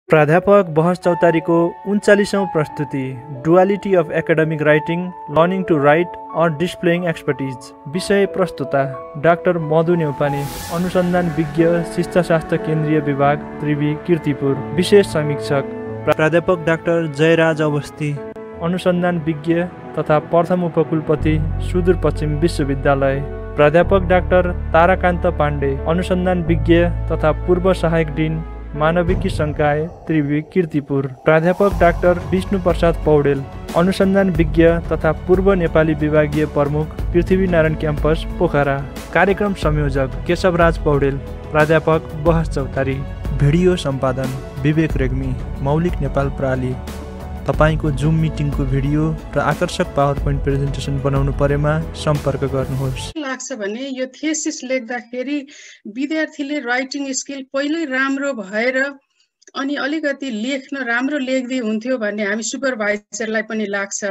प्राध्यापक बहस चौतारीको 39औं प्रस्तुति duality of academic writing, learning to write or displaying expertise. विषय प्रस्तुता डाक्टर मधु न्यौपाने, अनुसन्धान विज्ञ, शिक्षाशास्त्र केन्द्रीय विभाग, त्रिवी, कीर्तिपुर। विशेष समीक्षक प्राध्यापक डाक्टर जयराज अवस्थी, अनुसन्धान विज्ञ तथा प्रथम उपकुलपति, सुदूरपश्चिम विश्वविद्यालय। प्राध्यापक डाक्टर ताराकान्त पाण्डे, अनुसन्धान विज्ञ तथा पूर्व सहायक डिन, मानविकी संकाय, त्रिवी, कीर्तिपुर। प्राध्यापक डाक्टर विष्णु प्रसाद पौडेल, अनुसन्धान विज्ञ तथा पूर्व नेपाली विभागीय प्रमुख, पृथ्वीनारायण क्याम्पस, पोखरा। कार्यक्रम संयोजक केशवराज पौडेल, प्राध्यापक बहस चौतारी। भिडियो सम्पादन विवेक रेग्मी, मौलिक नेपाल प्रणाली। तपाईको जुम मिटिङको भिडियो र आकर्षक पावर पोइन्ट प्रेजेन्टेसन बनाउनु परेमा सम्पर्क गर्नुहोस्। लाग्छ भने यो थेसिस लेख्दाखेरि विद्यार्थीले राइटिङ स्किल पहिल्यै राम्रो भएर अनि अलिकति लेख्न राम्रो लेख्दै हुन्थ्यो भन्ने हामी सुपरभाइजरलाई पनि लाग्छ।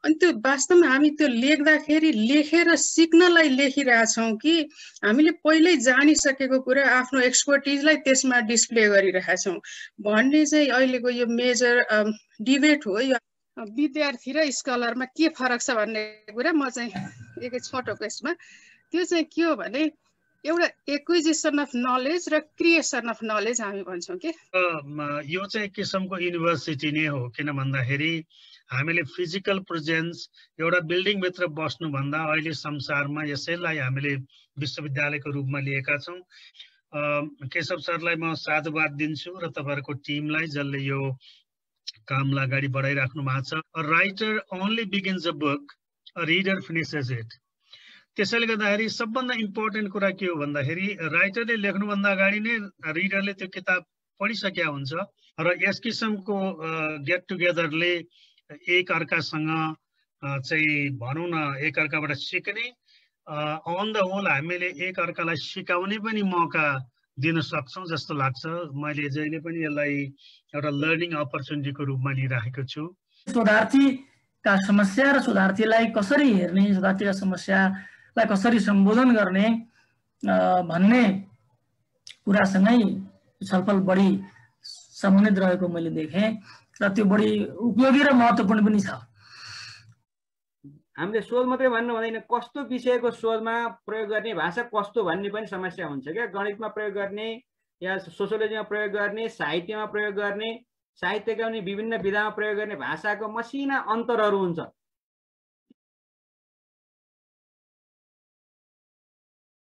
अनि त्यो वास्तवमा हामी त्यो लेख्दाखेरि लेखेर सिक्नलाई लेखिरहेछौँ कि हामीले पहिल्यै जानिसकेको कुरा आफ्नो एक्सपर्टिजलाई त्यसमा डिस्प्ले गरिरहेछौँ भन्ने चाहिँ अहिलेको यो मेजर डिबेट हो। यो विद्यार्थी र स्कलरमा के फरक छ भन्ने कुरा म चाहिँ एकै छोटो यसमा त्यो चाहिँ के हो भने एउटा एक्विजिसन अफ नलेज र क्रिएसन अफ नलेज हामी भन्छौँ कि यो चाहिँ किसिमको युनिभर्सिटी नै हो। किन भन्दाखेरि हामीले फिजिकल प्रेजेन्स एउटा बिल्डिङभित्र बस्नुभन्दा अहिले संसारमा यसैलाई हामीले विश्वविद्यालयको रूपमा लिएका छौँ। केशव सरलाई म साधुवाद दिन्छु र तपाईँहरूको टिमलाई जसले यो कामलाई अगाडि बढाइराख्नु भएको छ। A writer only begins a book, a reader finishes it. त्यसैले गर्दाखेरि सबभन्दा इम्पोर्टेन्ट कुरा के हो भन्दाखेरि राइटरले लेख्नुभन्दा अगाडि नै रिडरले त्यो किताब पढिसकेका हुन्छ र यस किसिमको गेट टुगेदरले एक अर्कासँग चाहिँ भनौँ न एक अर्काबाट सिक्ने, अन द होल हामीले एक अर्कालाई सिकाउने पनि मौका दिन सक्छौँ जस्तो लाग्छ। मैले जहिले पनि यसलाई एउटा लर्निङ अपर्च्युनिटीको रूपमा लिइराखेको छु। शोधार्थीका समस्या र शोधार्थीलाई कसरी हेर्ने, शोधार्थीका समस्यालाई कसरी सम्बोधन गर्ने भन्ने कुरासँगै छलफल बढी सम्बन्धित रहेको मैले देखेँ र त्यो बढी उपयोगी र महत्त्वपूर्ण पनि छ। हामीले शोध मात्रै भन्नु हुँदैन, कस्तो विषयको शोधमा प्रयोग गर्ने, भाषा कस्तो भन्ने पनि समस्या हुन्छ क्या। गणितमा प्रयोग गर्ने या सोसियोलोजीमा प्रयोग गर्ने, साहित्यमा प्रयोग गर्ने, साहित्यका पनि विभिन्न विधामा प्रयोग गर्ने भाषाको मसिना अन्तरहरू हुन्छ।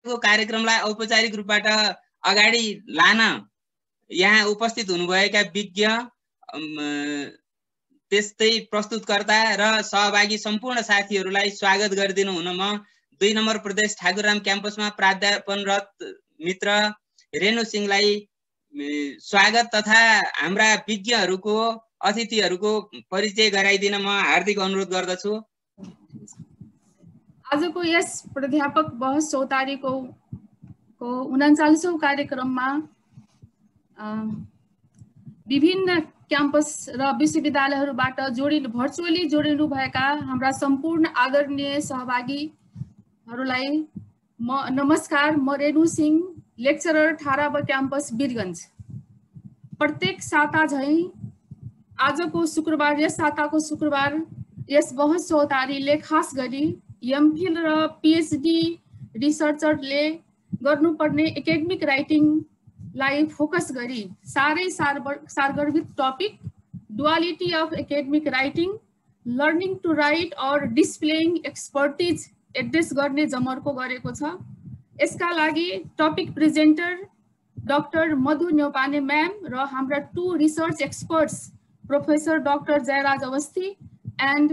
कार्यक्रमलाई औपचारिक रूपबाट अगाडि लान यहाँ उपस्थित हुनुभएका विज्ञ, त्यस्तै प्रस्तुतकर्ता र सहभागी सम्पूर्ण साथीहरूलाई स्वागत गरिदिनु हुन म 2 नम्बर प्रदेश ठाकुरराम क्याम्पसमा प्राध्यापनरत मित्र रेणु सिंहलाई स्वागत तथा हाम्रा विज्ञहरूको अतिथिहरूको परिचय गराइदिन म हार्दिक अनुरोध गर्दछु। आजको यस प्राध्यापक बहस चौतारीको 39औं कार्यक्रममा विभिन्न क्याम्पस र विश्वविद्यालयहरूबाट भर्चुअली जोडिनु भएका हाम्रा सम्पूर्ण आदरणीय सहभागीहरूलाई म नमस्कार। म रेणु सिंह, लेक्चरर ठाराब क्याम्पस वीरगञ्ज। प्रत्येक साता झैं आजको शुक्रबार, यस साताको शुक्रबार यस बहस चौतारीले खास गरी एमफिल र पीएचडी रिसर्चरले गर्नुपर्ने एकाडेमिक राइटिङलाई फोकस गरी साह्रै सारगर्भित topic duality of academic writing, learning to write or displaying expertise address गर्ने जमर्को गरेको छ। यसका लागि topic presenter doctor Madhu Neupane ma'am र हाम्रा 2 research experts professor doctor Jayaraj Awasthi and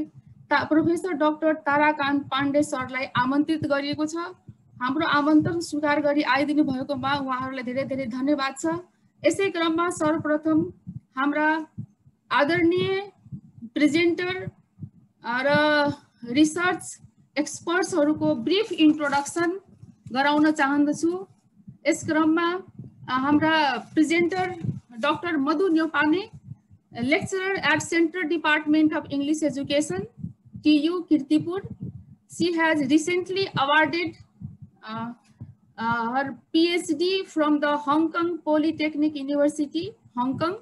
professor doctor Tarakant Pandey सरलाई आमन्त्रित गरिएको छ। हाम्रो आमन्त्रण स्वीकार गरी आइदिनु भएकोमा उहाँहरूलाई धेरै धेरै धन्यवाद छ। यसै क्रममा सर्वप्रथम हाम्रा आदरणीय प्रेजेन्टर र रिसर्च एक्सपर्ट्सहरूको ब्रिफ इन्ट्रोडक्सन गराउन चाहन्छु। यस क्रममा हाम्रा presenter doctor Madhu Neupane, lecturer at Central Department of English education, TU Kirtipur. She has recently awarded her PhD from the Hong Kong Polytechnic University, Hong Kong.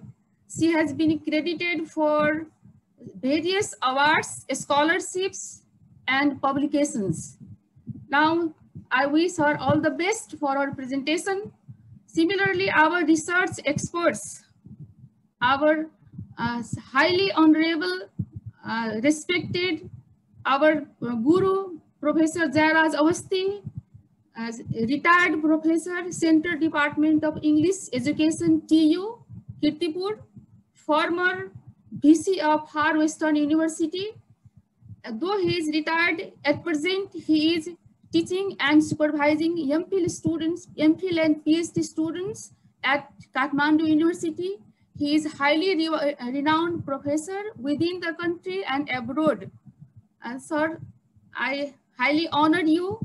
She has been credited for various awards, scholarships, and publications. Now, I wish her all the best for her presentation. Similarly, our research experts, our highly honorable, respected, our Guru, Professor Jairaj Awasthi, as retired professor, Central Department of English Education, TU, Kirtipur, former VC of Far Western University. Though he is retired, at present he is teaching and supervising MPhil students, MPhil and PhD students at Kathmandu University. He is highly renowned professor within the country and abroad. And sir, I highly honor you.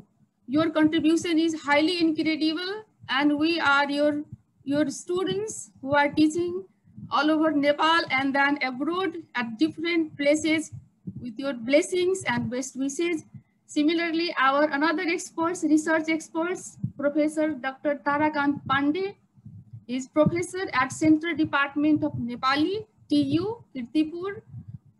Your contribution is highly incredible, and we are your students who are teaching all over Nepal and then abroad at different places. With your blessings and best wishes. Similarly, our another experts, research experts, Professor Dr. Tarakant Pandey is professor at Central Department of Nepali, TU, Kirtipur,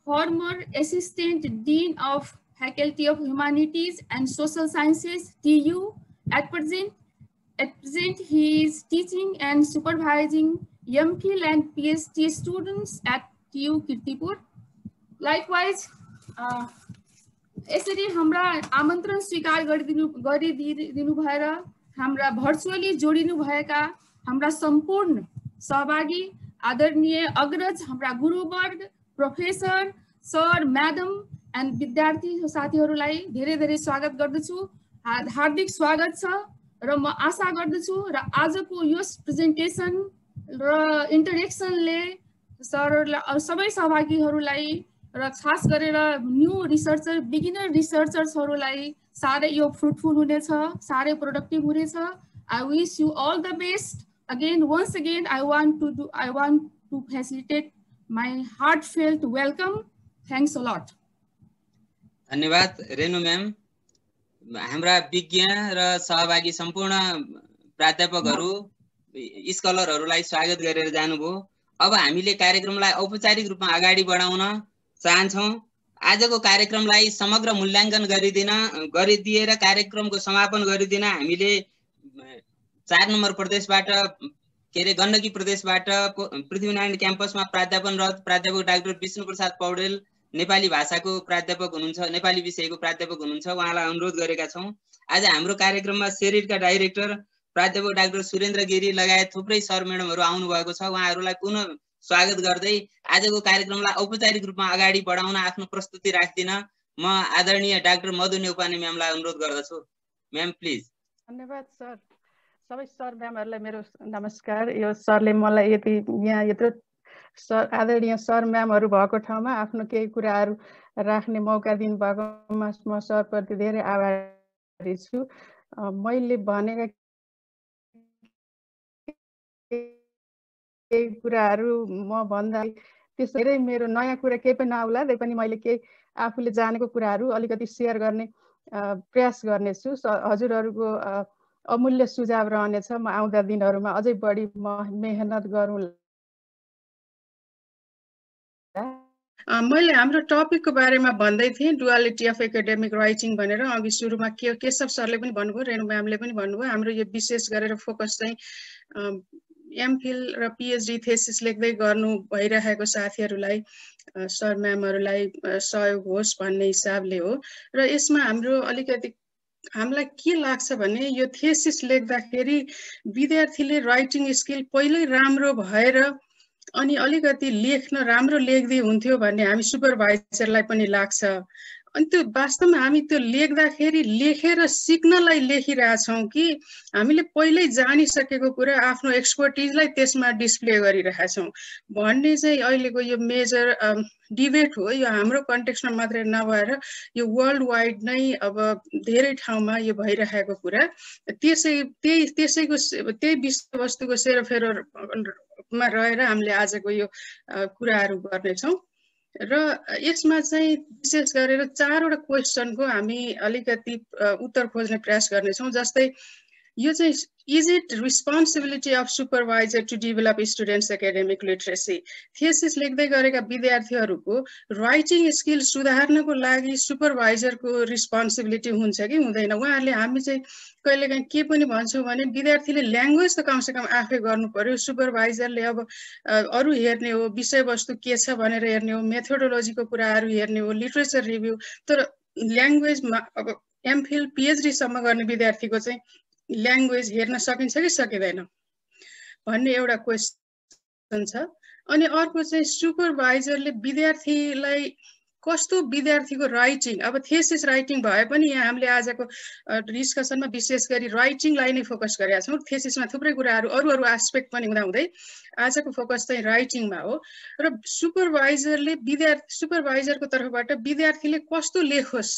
former Assistant Dean of Faculty of Humanities and Social Sciences, TU. At present, he is teaching and supervising MPhil and PhD students at TU, Kirtipur. Likewise, यसरी हाम्रा आमन्त्रण स्वीकार गरिदिनु भएर हाम्रा virtually जोडिनु भएका हाम्रा सम्पूर्ण सहभागी आदरणीय अग्रज हाम्रा गुरुवर्ग प्रोफेसर सर म्याडम एन्ड विद्यार्थी साथीहरूलाई धेरै धेरै स्वागत गर्दछु हार्दिक स्वागत छ र म आशा गर्दछु र आजको यो प्रेजेन्टेसन र इन्टरेक्सनले सरहरूलाई सबै सहभागीहरूलाई र खास गरेर न्यू रिसर्चर बिगिनर रिसर्चर्सहरूलाई साह्रै यो फ्रुटफुल हुनेछ साह्रै प्रोडक्टिभ हुनेछ I wish you all the best again once again I want to facilitate my heartfelt welcome thanks a lot धन्यवाद रेणु म्याम हाम्रा विज्ञ र सहभागी सम्पूर्ण प्राध्यापकहरू स्कलरहरूलाई स्वागत गरेर जानुभयो अब हामीले कार्यक्रमलाई औपचारिक रूपमा अगाडि बढाउन चाहन्छौं आजको कार्यक्रमलाई समग्र मूल्याङ्कन गरिदिएर कार्यक्रमको समापन गरिदिन हामीले 4 नम्बर प्रदेशबाट गण्डकी प्रदेशबाट पृथ्वीनारायण क्याम्पसमा प्राध्यापनरत प्राध्यापक डाक्टर विष्णु प्रसाद पौडेल नेपाली भाषाको प्राध्यापक हुनुहुन्छ नेपाली विषयको प्राध्यापक हुनुहुन्छ उहाँलाई अनुरोध गरेका छौं आज हाम्रो कार्यक्रममा सेरिटका डाइरेक्टर प्राध्यापक डाक्टर सुरेन्द्र गिरी लगायत थुप्रै सर म्याडमहरू आउनु भएको छ उहाँहरूलाई पुनः स्वागत गर्दै आजको कार्यक्रमलाई औपचारिक रूपमा अगाडि बढाउन आफ्नो प्रस्तुति राख्दिन म आदरणीय डाक्टर मधु नेउपाने म्यामलाई अनुरोध गर्दछु म्याम प्लिज धन्यवाद सर सबै सर म्यामहरूलाई मेरो नमस्कार यो सरले मलाई यहाँ यत्रो सर आदरणीय सर म्यामहरू भएको ठाउँमा आफ्नो केही कुराहरू राख्ने मौका दिनुभएकोमा म सरप्रति धेरै आभारी छु मैले भनेका केही कुराहरू म भन्दा त्यसै मेरो नयाँ कुरा केही पनि नआउला त्यही पनि मैले केही आफूले जानेको कुराहरू अलिकति सेयर गर्ने प्रयास गर्नेछु हजुरहरूको अमूल्य सुझाव रहनेछ म आउँदा दिनहरूमा अझै बढी मेहनत गरौँला मैले हाम्रो टपिकको बारेमा भन्दै थिएँ डुअलिटी अफ एकाडेमिक राइटिङ भनेर अघि सुरुमा केशव सरले पनि भन्नुभयो रेणु म्यामले पनि भन्नुभयो हाम्रो यो विशेष गरेर फोकस चाहिँ एमफिल र पिएचडी थेसिस लेख्दै गर्नु भइरहेको साथीहरूलाई सर म्यामहरूलाई सहयोग होस् भन्ने हिसाबले हो र यसमा हाम्रो अलिकति हामीलाई के लाग्छ भने यो थेसिस लेख्दाखेरि विद्यार्थीले राइटिङ स्किल पहिल्यै राम्रो भएर अनि अलिकति लेख्न राम्रो लेख्दै हुन्थ्यो भन्ने हामी सुपरभाइजरलाई पनि लाग्छ अनि त्यो वास्तवमा हामी त्यो लेख्दाखेरि लेखेर सिक्नलाई लेखिरहेछौँ कि हामीले पहिल्यै जानिसकेको कुरा आफ्नो एक्सपर्टिजलाई त्यसमा डिस्प्ले गरिरहेछौँ भन्ने चाहिँ अहिलेको यो मेजर डिबेट हो यो हाम्रो कन्टेक्स्टमा मात्रै नभएर यो वर्ल्ड वाइड नै अब धेरै ठाउँमा यो भइरहेको कुरा त्यही विषयवस्तुको सेरोफेरोमा रहेर हामीले आजको यो कुराहरू गर्नेछौँ र यसमा चाहिँ विशेष गरेर 4 वटा क्वेशनको हामी अलिकति उत्तर खोज्ने प्रयास गर्नेछौँ जस्तै यो चाहिँ is it responsibility of supervisor to develop students academic literacy? Thesis लेख्दै गरेका विद्यार्थीहरूको राइटिङ स्किल सुधार्नको लागि सुपरभाइजरको रिस्पोन्सिबिलिटी हुन्छ कि हुँदैन? उहाँहरूले हामी चाहिँ कहिलेकाहीँ के पनि भन्छौँ भने विद्यार्थीले ल्याङ्ग्वेज त कमसेकम आफै गर्नु पर्यो, सुपरभाइजरले अब अरू हेर्ने हो, विषयवस्तु के छ भनेर हेर्ने हो, मेथोडोलोजीको कुराहरू हेर्ने हो, लिटरेचर रिभ्यू, तर ल्याङ्ग्वेजमा अब एमफिल पिएचडीसम्म गर्ने विद्यार्थीको चाहिँ ल्याङ्ग्वेज हेर्न सकिन्छ कि सकिँदैन भन्ने एउटा क्वेसन छ। अनि अर्को चाहिँ सुपरभाइजरले विद्यार्थीलाई कस्तो विद्यार्थीको राइटिङ, अब थेसिस राइटिङ भए पनि यहाँ हामीले आजको डिस्कसनमा विशेष गरी राइटिङलाई नै फोकस गरेका छौँ। थेसिसमा थुप्रै कुराहरू अरू एस्पेक्ट पनि हुँदाहुँदै आजको फोकस चाहिँ राइटिङमा हो। र सुपरभाइजरको तर्फबाट विद्यार्थीले कस्तो लेखोस्,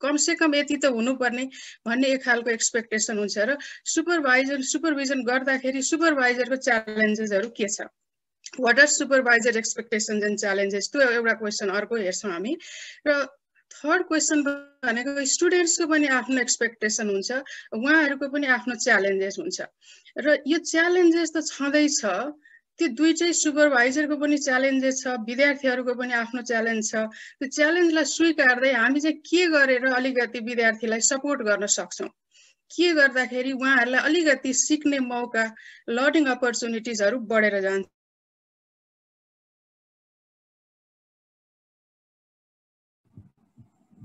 कमसेकम यति त हुनुपर्ने भन्ने एक खालको एक्सपेक्टेसन हुन्छ। र सुपरभिजन गर्दाखेरि सुपरभाइजरको च्यालेन्जेसहरू के छ? What are supervisor expectations and challenges? त्यो एउटा क्वेसन अर्को हेर्छौँ हामी। र थर्ड क्वेसन भनेको स्टुडेन्ट्सको पनि आफ्नो एक्सपेक्टेसन हुन्छ, उहाँहरूको पनि आफ्नो च्यालेन्जेस हुन्छ। र यो च्यालेन्जेस त छँदैछ, त्यो दुईटै सुपरभाइजरको पनि च्यालेन्जेस छ, विद्यार्थीहरूको पनि आफ्नो च्यालेन्ज छ। त्यो च्यालेन्जलाई स्वीकार्दै हामी चाहिँ के गरेर अलिकति विद्यार्थीलाई सपोर्ट गर्न सक्छौँ, के गर्दाखेरि उहाँहरूलाई अलिकति सिक्ने मौका, लर्निङ अपर्च्युनिटिजहरू बढेर जान्छ।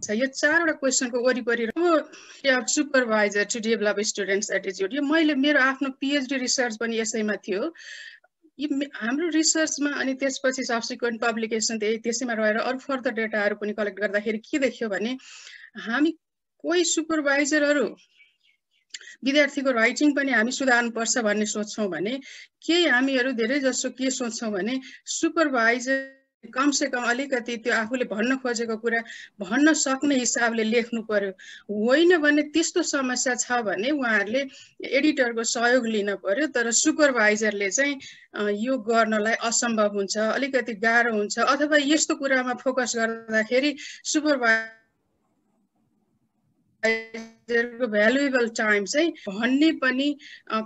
यो चारवटा क्वेसनको वरिपरि supervisor to develop students attitude, यो मैले मेरो आफ्नो पिएचडी रिसर्च पनि यसैमा थियो। हाम्रो रिसर्चमा अनि त्यसपछि सब्सिक्वेन्ट पब्लिकेसन त्यसैमा रहेर अरू फर्दर डेटाहरू पनि कलेक्ट गर्दाखेरि के देख्यो भने हामी कोही सुपरभाइजरहरू विद्यार्थीको राइटिङ पनि हामी सुधार्नुपर्छ भन्ने सोच्छौँ भने केही हामीहरू धेरै जसो के सोच्छौँ भने सुपरभाइजर कमसेकम अलिकति त्यो आफूले भन्न खोजेको कुरा भन्न सक्ने हिसाबले लेख्नु पर्यो। होइन भने त्यस्तो समस्या छ भने उहाँहरूले एडिटरको सहयोग लिन पर्यो। तर सुपरभाइजरले चाहिँ यो गर्नलाई असम्भव हुन्छ, अलिकति गाह्रो हुन्छ, अथवा यस्तो कुरामा फोकस गर्दाखेरि सुपरभाइजरको भ्यालुएबल टाइम चाहिँ भन्ने पनि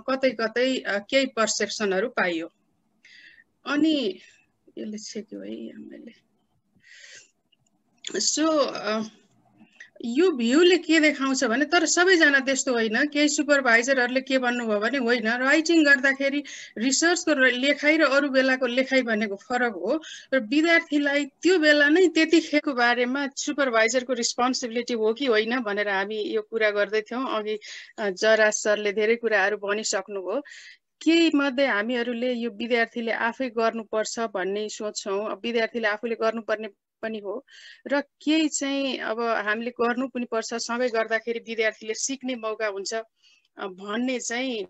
कतै कतै केही पर्सेप्सनहरू पाइयो। अनि यसले छेक्यो है मैले। सो यो भ्यूले के देखाउँछ भने, तर सबैजना त्यस्तो होइन। केही सुपरभाइजरहरूले के भन्नुभयो भने होइन, राइटिङ गर्दाखेरि रिसर्चको लेखाइ र अरू बेलाको लेखाइ भनेको फरक हो, र विद्यार्थीलाई त्यो बेला नै त्यतिखेरको बारेमा सुपरभाइजरको रिस्पोन्सिबिलिटी हो कि होइन भनेर हामी यो कुरा गर्दै थियौँ। अघि जरा सरले धेरै कुराहरू भनिसक्नुभयो। केही मध्ये हामीहरूले यो विद्यार्थीले आफै गर्नुपर्छ भन्ने सोच्छौँ, विद्यार्थीले आफूले गर्नुपर्ने पनि हो, र केही चाहिँ अब हामीले गर्नु पनि पर्छ, सँगै गर्दाखेरि विद्यार्थीले सिक्ने मौका हुन्छ भन्ने चाहिँ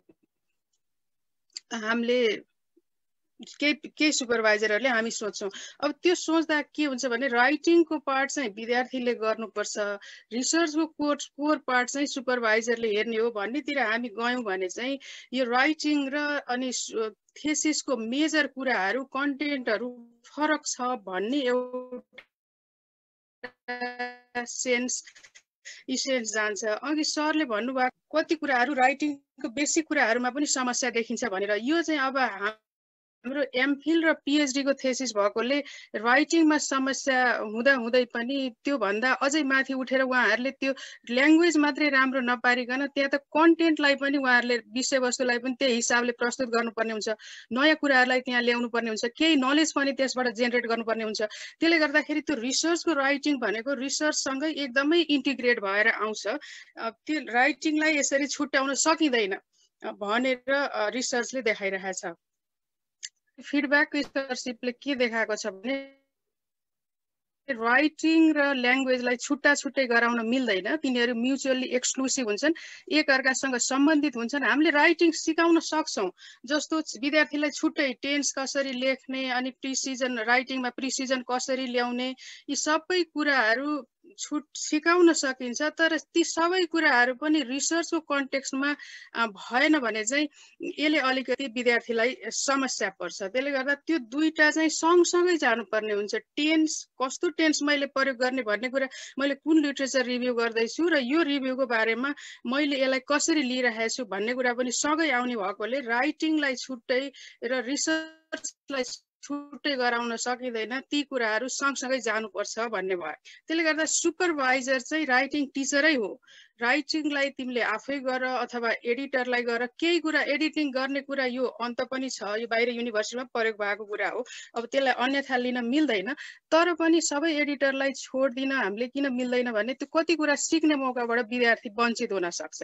हामीले केही सुपरभाइजरहरूले हामी सोच्छौँ। अब त्यो सोच्दा के हुन्छ भने राइटिङको पार्ट चाहिँ विद्यार्थीले गर्नुपर्छ, रिसर्चको कोर पार्ट चाहिँ सुपरभाइजरले हेर्ने हो भन्नेतिर हामी गयौँ भने चाहिँ यो राइटिङ र अनि थेसिसको मेजर कुराहरू, कन्टेन्टहरू फरक छ भन्ने एउटा सेन्स जान्छ। अघि सरले भन्नुभएको कति कुराहरू राइटिङको बेसिक कुराहरूमा पनि समस्या देखिन्छ भनेर, यो चाहिँ अब हाम्रो एमफिल र पिएचडीको थेसिस भएकोले राइटिङमा समस्या हुँदा हुँदै पनि त्योभन्दा अझै माथि उठेर उहाँहरूले त्यो ल्याङ्ग्वेज मात्रै राम्रो नपारिकन त्यहाँ त कन्टेन्टलाई पनि उहाँहरूले विषयवस्तुलाई पनि त्यही हिसाबले प्रस्तुत गर्नुपर्ने हुन्छ, नयाँ कुराहरूलाई त्यहाँ ल्याउनु पर्ने हुन्छ, केही नलेज पनि त्यसबाट जेनेरेट गर्नुपर्ने हुन्छ। त्यसले गर्दाखेरि त्यो रिसर्चको राइटिङ भनेको रिसर्चसँगै एकदमै इन्टिग्रेट भएर आउँछ। त्यो राइटिङलाई यसरी छुट्याउन सकिँदैन भनेर रिसर्चले देखाइरहेछ। फिडब्याक स्कलरसिपले के देखाएको छ भने राइटिङ र ल्याङ्ग्वेजलाई छुट्टा छुट्टै गराउन मिल्दैन, तिनीहरू म्युचुअली एक्सक्लुसिभ हुन्छन्, एकअर्कासँग सम्बन्धित हुन्छन्। हामीले राइटिङ सिकाउन सक्छौँ, जस्तो विद्यार्थीलाई छुट्टै टेन्स कसरी लेख्ने, अनि प्रिसिजन राइटिङमा प्रिसिजन कसरी ल्याउने, यी सबै कुराहरू सिकाउन सकिन्छ, तर ती सबै कुराहरू पनि रिसर्चको कन्टेक्स्टमा भएन भने चाहिँ यसले अलिकति विद्यार्थीलाई समस्या पर्छ। त्यसले गर्दा त्यो दुईटा चाहिँ सँगसँगै जानुपर्ने हुन्छ। टेन्स, कस्तो टेन्स मैले प्रयोग गर्ने भन्ने कुरा, मैले कुन लिटरेचर रिभ्यू गर्दैछु र यो रिभ्यूको बारेमा मैले यसलाई कसरी लिइरहेको छु भन्ने कुरा पनि सँगै आउने भएकोले राइटिङलाई छुट्टै र रिसर्चलाई छुट्टै गराउन सकिँदैन, ती कुराहरू सँगसँगै जानुपर्छ भन्ने भयो। त्यसले गर्दा सुपरभाइजर चाहिँ राइटिङ टिचरै हो। राइटिङलाई तिमीले आफै गर अथवा एडिटरलाई गर, केही कुरा एडिटिङ गर्ने कुरा यो अन्त पनि छ, यो बाहिर युनिभर्सिटीमा प्रयोग भएको कुरा हो, अब त्यसलाई अन्यथा लिन मिल्दैन। तर पनि सबै एडिटरलाई छोड्दिन हामीले किन मिल्दैन भने त्यो कति कुरा सिक्ने मौकाबाट विद्यार्थी वञ्चित हुन सक्छ।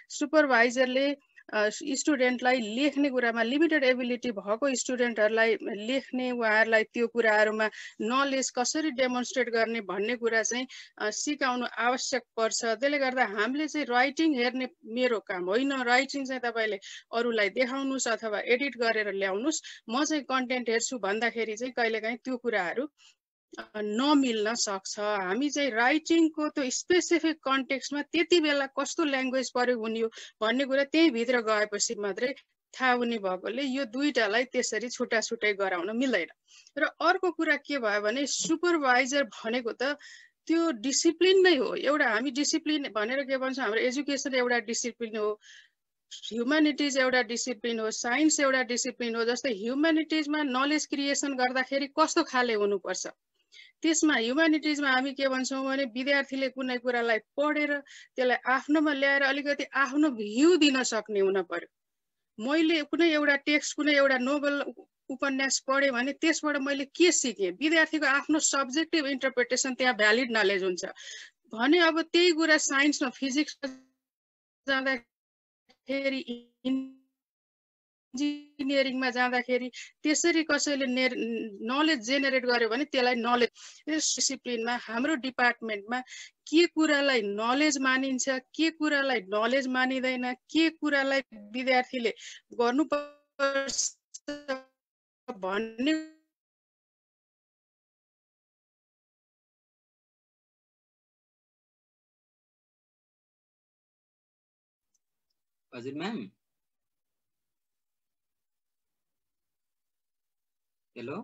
सुपरभाइजरले स्टुडेन्टलाई लेख्ने कुरामा लिमिटेड एबिलिटी भएको स्टुडेन्टहरूलाई लेख्ने, उहाँहरूलाई त्यो कुराहरूमा नलेज कसरी डेमोन्स्ट्रेट गर्ने भन्ने कुरा चाहिँ सिकाउनु आवश्यक पर्छ। त्यसले गर्दा हामीले चाहिँ राइटिङ हेर्ने मेरो काम होइन, राइटिङ चाहिँ तपाईँले अरूलाई देखाउनुहोस् अथवा एडिट गरेर ल्याउनुहोस्, म चाहिँ कन्टेन्ट हेर्छु भन्दाखेरि चाहिँ कहिलेकाहीँ त्यो कुराहरू नमिल्न सक्छ। हामी चाहिँ राइटिङको त्यो स्पेसिफिक कन्टेक्स्टमा त्यति बेला कस्तो ल्याङ्ग्वेज प्रयोग हुने हो भन्ने कुरा त्यही भित्र गएपछि मात्रै थाहा हुने भएकोले यो दुईटालाई त्यसरी छुट्टा छुट्टै गराउन मिल्दैन। र अर्को कुरा के भयो भने सुपरभाइजर भनेको त त्यो डिसिप्लिन नै हो। एउटा हामी डिसिप्लिन भनेर के भन्छौँ, हाम्रो एजुकेसन एउटा डिसिप्लिन हो, ह्युम्यानिटिज एउटा डिसिप्लिन हो, साइन्स एउटा डिसिप्लिन हो। जस्तै ह्युम्यानिटिजमा नलेज क्रिएसन गर्दाखेरि कस्तो खाले हुनुपर्छ, त्यसमा ह्युम्यानिटिजमा हामी के भन्छौँ भने विद्यार्थीले कुनै कुरालाई पढेर त्यसलाई आफ्नोमा ल्याएर अलिकति आफ्नो भ्यू दिन सक्ने हुन पर्यो। मैले कुनै एउटा टेक्स्ट, कुनै एउटा नोभल, उपन्यास पढेँ भने त्यसबाट मैले के सिकेँ, विद्यार्थीको आफ्नो सब्जेक्टिभ इन्टरप्रिटेसन त्यहाँ भ्यालिड नलेज हुन्छ भने अब त्यही कुरा साइन्समा, फिजिक्समा जाँदाखेरि, इन्जिनियरिङमा जाँदाखेरि त्यसरी कसैले नलेज जेनेरेट गर्यो भने त्यसलाई नलेज। डिसिप्लिनमा हाम्रो डिपार्टमेन्टमा के कुरालाई नलेज मानिन्छ, के कुरालाई नलेज मानिँदैन, के कुरालाई विद्यार्थीले गर्नुपर्छ भन्ने हजुर म्याम। हेलो,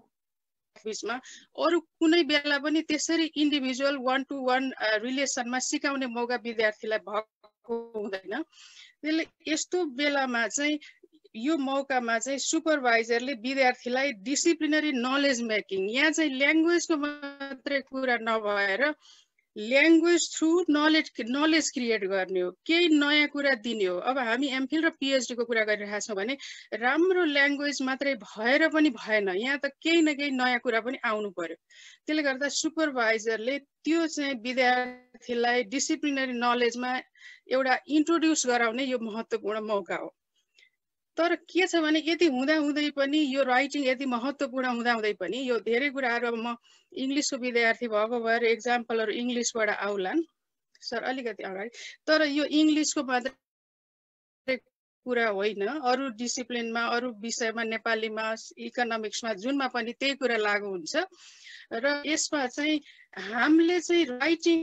बिचमा अरू कुनै बेला पनि त्यसरी इन्डिभिजुअल वान टु वान रिलेसनमा सिकाउने मौका विद्यार्थीलाई भएको हुँदैन। त्यसले यस्तो बेलामा चाहिँ यो मौकामा चाहिँ सुपरभाइजरले विद्यार्थीलाई डिसिप्लिनरी नलेज मेकिङ, यहाँ चाहिँ ल्याङ्ग्वेजको मात्रै कुरा नभएर ल्याङ्ग्वेज थ्रु नलेज क्रिएट गर्ने हो, केही नयाँ कुरा दिने हो। अब हामी एमफिल र पिएचडी को कुरा गरिरहेका छौँ भने राम्रो ल्याङ्ग्वेज मात्रै भएर पनि भएन, यहाँ त केही न केही नयाँ कुरा पनि आउनु पर्यो। त्यसले गर्दा सुपरभाइजरले त्यो चाहिँ विद्यार्थीलाई डिसिप्लिनरी नलेजमा एउटा इन्ट्रोड्युस गराउने यो महत्त्वपूर्ण मौका हो। तर के छ भने यति हुँदाहुँदै पनि यो राइटिङ यति महत्त्वपूर्ण हुँदाहुँदै पनि यो धेरै कुराहरू, अब म इङ्ग्लिसको विद्यार्थी भएको भएर एक्जाम्पलहरू इङ्ग्लिसबाट आउलान् सर अलिकति अगाडि, तर यो इङ्ग्लिसको मात्रै कुरा होइन, अरू डिसिप्लिनमा, अरू विषयमा, नेपालीमा, इकोनोमिक्समा, जुनमा पनि त्यही कुरा लागु हुन्छ। र यसमा चाहिँ हामीले चाहिँ राइटिङ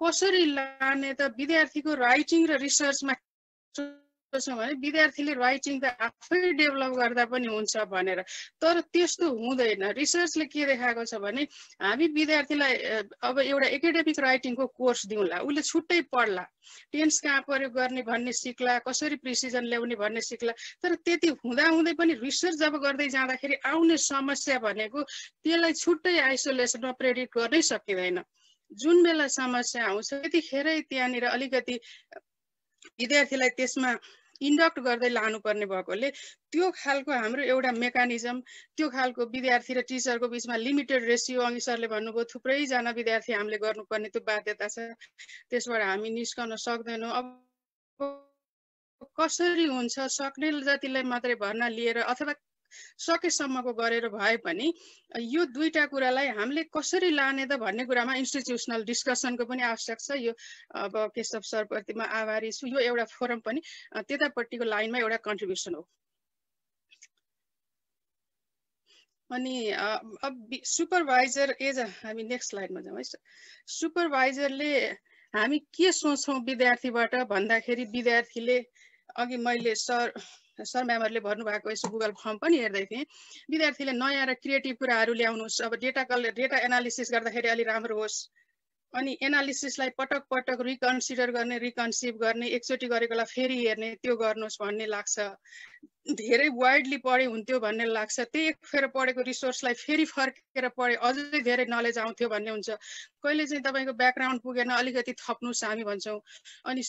कसरी लाने त विद्यार्थीको राइटिङ र रिसर्चमा भने विद्यार्थीले राइटिङ त आफै डेभलप गर्दा पनि हुन्छ भनेर, तर त्यस्तो हुँदैन। रिसर्चले के देखाएको छ भने हामी विद्यार्थीलाई अब एउटा एकाडेमिक राइटिङको कोर्स दिउँला, उसले छुट्टै पढ्ला, टेन्स कहाँ प्रयोग गर्ने भन्ने सिक्ला, कसरी प्रिसिजन ल्याउने भन्ने सिक्ला, तर त्यति हुँदाहुँदै पनि रिसर्च जब गर्दै जाँदाखेरि आउने समस्या भनेको त्यसलाई छुट्टै आइसोलेसनमा प्रेडिक्ट गर्नै सकिँदैन। जुन बेला समस्या आउँछ त्यतिखेरै त्यहाँनिर अलिकति विद्यार्थीलाई त्यसमा इन्डक्ट गर्दै लानुपर्ने भएकोले त्यो खालको हाम्रो एउटा मेकानिजम, त्यो खालको विद्यार्थी र टिचरको बिचमा लिमिटेड रेसियो, अघि सरले भन्नुभयो थुप्रैजना विद्यार्थी हामीले गर्नुपर्ने त्यो बाध्यता छ, त्यसबाट हामी निस्कन सक्दैनौँ। अब कसरी हुन्छ, सक्ने जतिलाई मात्रै भर्ना लिएर अथवा सकेसम्मको गरेर भए पनि यो दुईटा कुरालाई हामीले कसरी लाने त भन्ने कुरामा इन्स्टिट्युसनल डिस्कसनको पनि आवश्यक छ। यो अब केशव सरप्रति म आभारी छु, यो एउटा फोरम पनि त्यतापट्टिको लाइनमा एउटा कन्ट्रिब्युसन हो। अनि अब सुपरभाइजर एज हामी नेक्स्ट स्लाइडमा जाउँ है। सुपरभाइजरले हामी के सोच्छौँ विद्यार्थीबाट भन्दाखेरि विद्यार्थीले अघि मैले सर म्यामहरूले भर्नुभएको यसो गुगल फर्म पनि हेर्दै थिएँ। विद्यार्थीले नयाँ र क्रिएटिभ कुराहरू ल्याउनुहोस्। अब डेटा एनालिसिस गर्दाखेरि अलि राम्रो होस्। अनि एनालिसिसलाई पटक पटक रिकन्सिडर गर्ने, रिकन्सिभ गर्ने, एकचोटि गरेकोलाई फेरि हेर्ने, त्यो गर्नुहोस् भन्ने लाग्छ। धेरै वाइडली पढे हुन्थ्यो भन्ने लाग्छ। त्यही एक फेर पढेको रिसोर्सलाई फेरि फर्केर पढे अझै धेरै नलेज आउँथ्यो भन्ने हुन्छ। कहिले चाहिँ तपाईँको ब्याकग्राउन्ड पुगेन, अलिकति थप्नुहोस् हामी भन्छौँ। अनि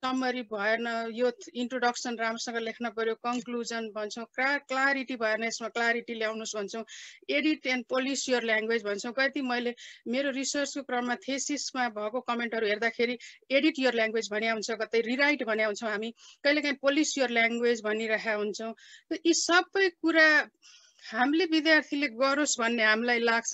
समरी भएन, यो इन्ट्रोडक्सन राम्रोसँग लेख्न पर्यो, कन्क्लुजन भन्छौँ, क्लारिटी भएन, यसमा क्लारिटी ल्याउनुहोस् भन्छौँ, edit and polish your language भन्छौँ। कति मैले मेरो रिसर्चको क्रममा थेसिसमा भएको कमेन्टहरू हेर्दाखेरि एडिट योर ल्याङ्ग्वेज भने हुन्छ, कतै रिराइट भने हुन्छौँ हामी, कहिलेकाहीँ पोलिस योर ल्याङ्ग्वेज भनिरहेका हुन्छौँ। यी सबै कुरा हामीले विद्यार्थीले गरोस् भन्ने हामीलाई लाग्छ।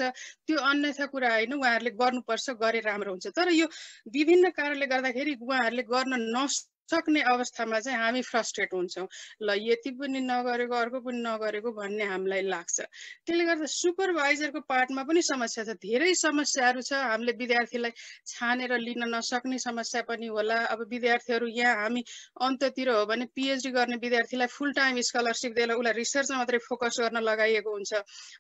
त्यो अन्यथा कुरा होइन, उहाँहरूले गर्नुपर्छ, गरे राम्रो हुन्छ। तर यो विभिन्न कारणले गर्दाखेरि उहाँहरूले गर्न नसक्ने अवस्थामा चाहिँ हामी फ्रस्ट्रेट हुन्छौँ। ल यति पनि नगरेको, अर्को पनि नगरेको भन्ने हामीलाई लाग्छ। त्यसले गर्दा सुपरभाइजरको पार्टमा पनि समस्या छ, धेरै समस्याहरू छ। हामीले विद्यार्थीलाई छानेर लिन नसक्ने समस्या पनि होला। अब विद्यार्थीहरू यहाँ हामी अन्ततिर हो भने पिएचडी गर्ने विद्यार्थीलाई फुल टाइम स्कलरसिप दिएर उसलाई रिसर्चमा मात्रै फोकस गर्न लगाइएको हुन्छ।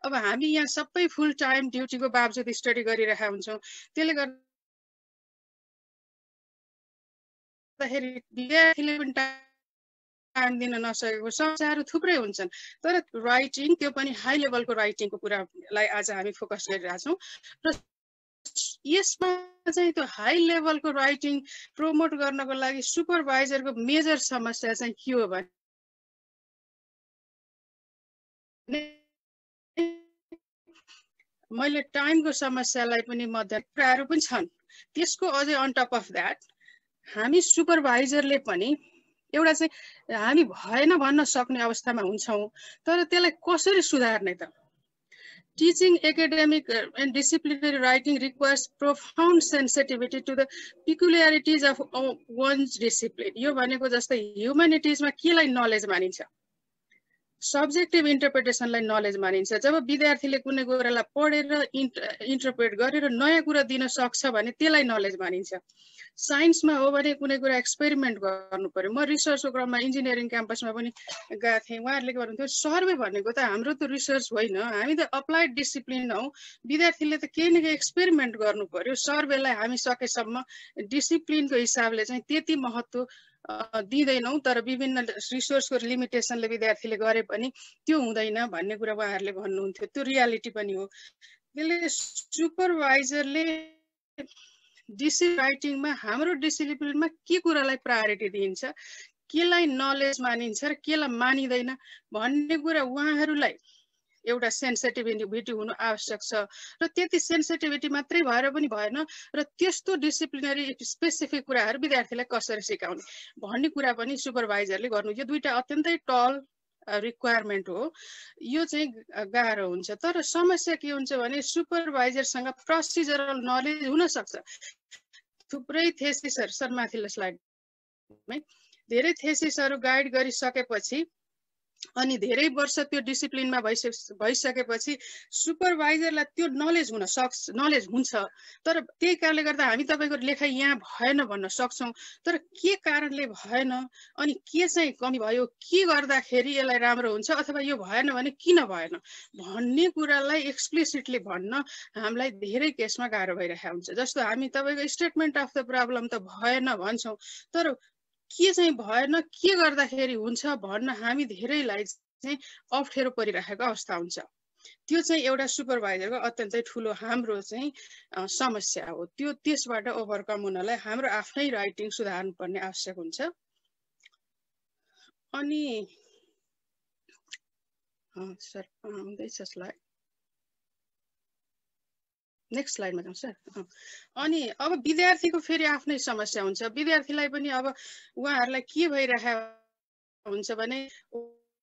अब हामी यहाँ सबै फुल टाइम ड्युटीको बावजुद स्टडी गरिरहेका हुन्छौँ। त्यसले गर्दाखेरि विद्यार्थीले पनि टाइम दिन नसकेको समस्याहरू थुप्रै हुन्छन्। तर राइटिङ, त्यो पनि हाई लेभलको राइटिङको कुरालाई आज हामी फोकस गरिरहेका छौँ। र यसमा चाहिँ त्यो हाई लेभलको राइटिङ प्रमोट गर्नको लागि सुपरभाइजरको मेजर समस्या चाहिँ के हो भने मैले टाइमको समस्यालाई पनि मध्य कुराहरू पनि छन्। त्यसको अझै अन टप अफ द्याट हामी सुपरभाइजरले पनि एउटा चाहिँ हामी भएन भन्न सक्ने अवस्थामा हुन्छौँ। तर त्यसलाई कसरी सुधार्ने त? Teaching academic and disciplinary writing requires profound sensitivity to the peculiarities of one's discipline. यो भनेको जस्तै ह्युम्यानिटिजमा केलाई नलेज मानिन्छ? सब्जेक्टिभ इन्टरप्रिटेसनलाई नलेज मानिन्छ। जब विद्यार्थीले कुनै कुरालाई पढेर इन्टरप्रेट गरेर नयाँ कुरा दिन सक्छ भने त्यसलाई नलेज मानिन्छ। साइन्समा हो भने कुनै कुरा एक्सपेरिमेन्ट गर्नु पर्यो। म रिसर्चको क्रममा इन्जिनियरिङ क्याम्पसमा पनि गएको थिएँ। उहाँहरूले के भन्नुहुन्थ्यो, सर्वे भनेको त हाम्रो त रिसर्च होइन, हामी त अप्लाइड डिसिप्लिन हौ। विद्यार्थीले त केही न केही एक्सपेरिमेन्ट गर्नु पर्यो। सर्वेलाई हामी सकेसम्म डिसिप्लिनको हिसाबले चाहिँ त्यति महत्त्व दिँदैनौँ। तर विभिन्न रिसोर्सको लिमिटेसनले विद्यार्थीले गरे पनि त्यो हुँदैन भन्ने कुरा उहाँहरूले भन्नुहुन्थ्यो। त्यो रियालिटी पनि हो। त्यसले सुपरभाइजरले राइटिङमा हाम्रो डिसिप्लिनमा के कुरालाई प्रायोरिटी दिइन्छ, केलाई नलेज मानिन्छ र केलाई मानिँदैन भन्ने कुरा उहाँहरूलाई एउटा सेन्सिटिभिटी हुनु आवश्यक छ। र त्यति सेन्सिटिभिटी मात्रै भएर पनि भएन, र त्यस्तो डिसिप्लिनरी स्पेसिफिक कुराहरू विद्यार्थीलाई कसरी सिकाउने भन्ने कुरा पनि सुपरभाइजरले गर्नु। यो दुईटा अत्यन्तै टल रिक्वायरमेन्ट हो। यो चाहिँ गाह्रो हुन्छ। तर समस्या के हुन्छ भने सुपरभाइजरसँग प्रोसिजरल नलेज हुन सक्छ। थुप्रै थेसिसहरू, सर माथिल्लो स्लाइडमै, धेरै थेसिसहरू गाइड गरिसकेपछि अनि धेरै वर्ष त्यो डिसिप्लिनमा भइसकेपछि सुपरभाइजरलाई त्यो नलेज हुन्छ। तर त्यही कारणले गर्दा हामी तपाईँको लेखाइ यहाँ भएन भन्न सक्छौँ। तर के कारणले भएन, अनि के चाहिँ कमी भयो, के गर्दाखेरि यसलाई राम्रो हुन्छ, अथवा यो भएन भने किन भएन भन्ने कुरालाई एक्सप्लिसिटली भन्न हामीलाई धेरै केसमा गाह्रो भइरहेको हुन्छ। जस्तो हामी तपाईँको स्टेटमेन्ट अफ द प्रब्लम त भएन भन्छौँ, तर के चाहिँ भएन, के गर्दाखेरि हुन्छ भन्न हामी धेरैलाई चाहिँ अप्ठ्यारो परिरहेको अवस्था हुन्छ। त्यो चाहिँ एउटा सुपरभाइजरको अत्यन्तै ठुलो हाम्रो चाहिँ समस्या हो। त्यो त्यसबाट ओभरकम हुनलाई हाम्रो आफ्नै राइटिङ सुधार्नुपर्ने आवश्यक हुन्छ। अनि सर आउँदैछ स्लाइड, नेक्स्ट स्लाइडमा जाउँ सर। अनि अब विद्यार्थीको फेरि आफ्नै समस्या हुन्छ। विद्यार्थीलाई पनि अब उहाँहरूलाई के भइरहेको हुन्छ भने,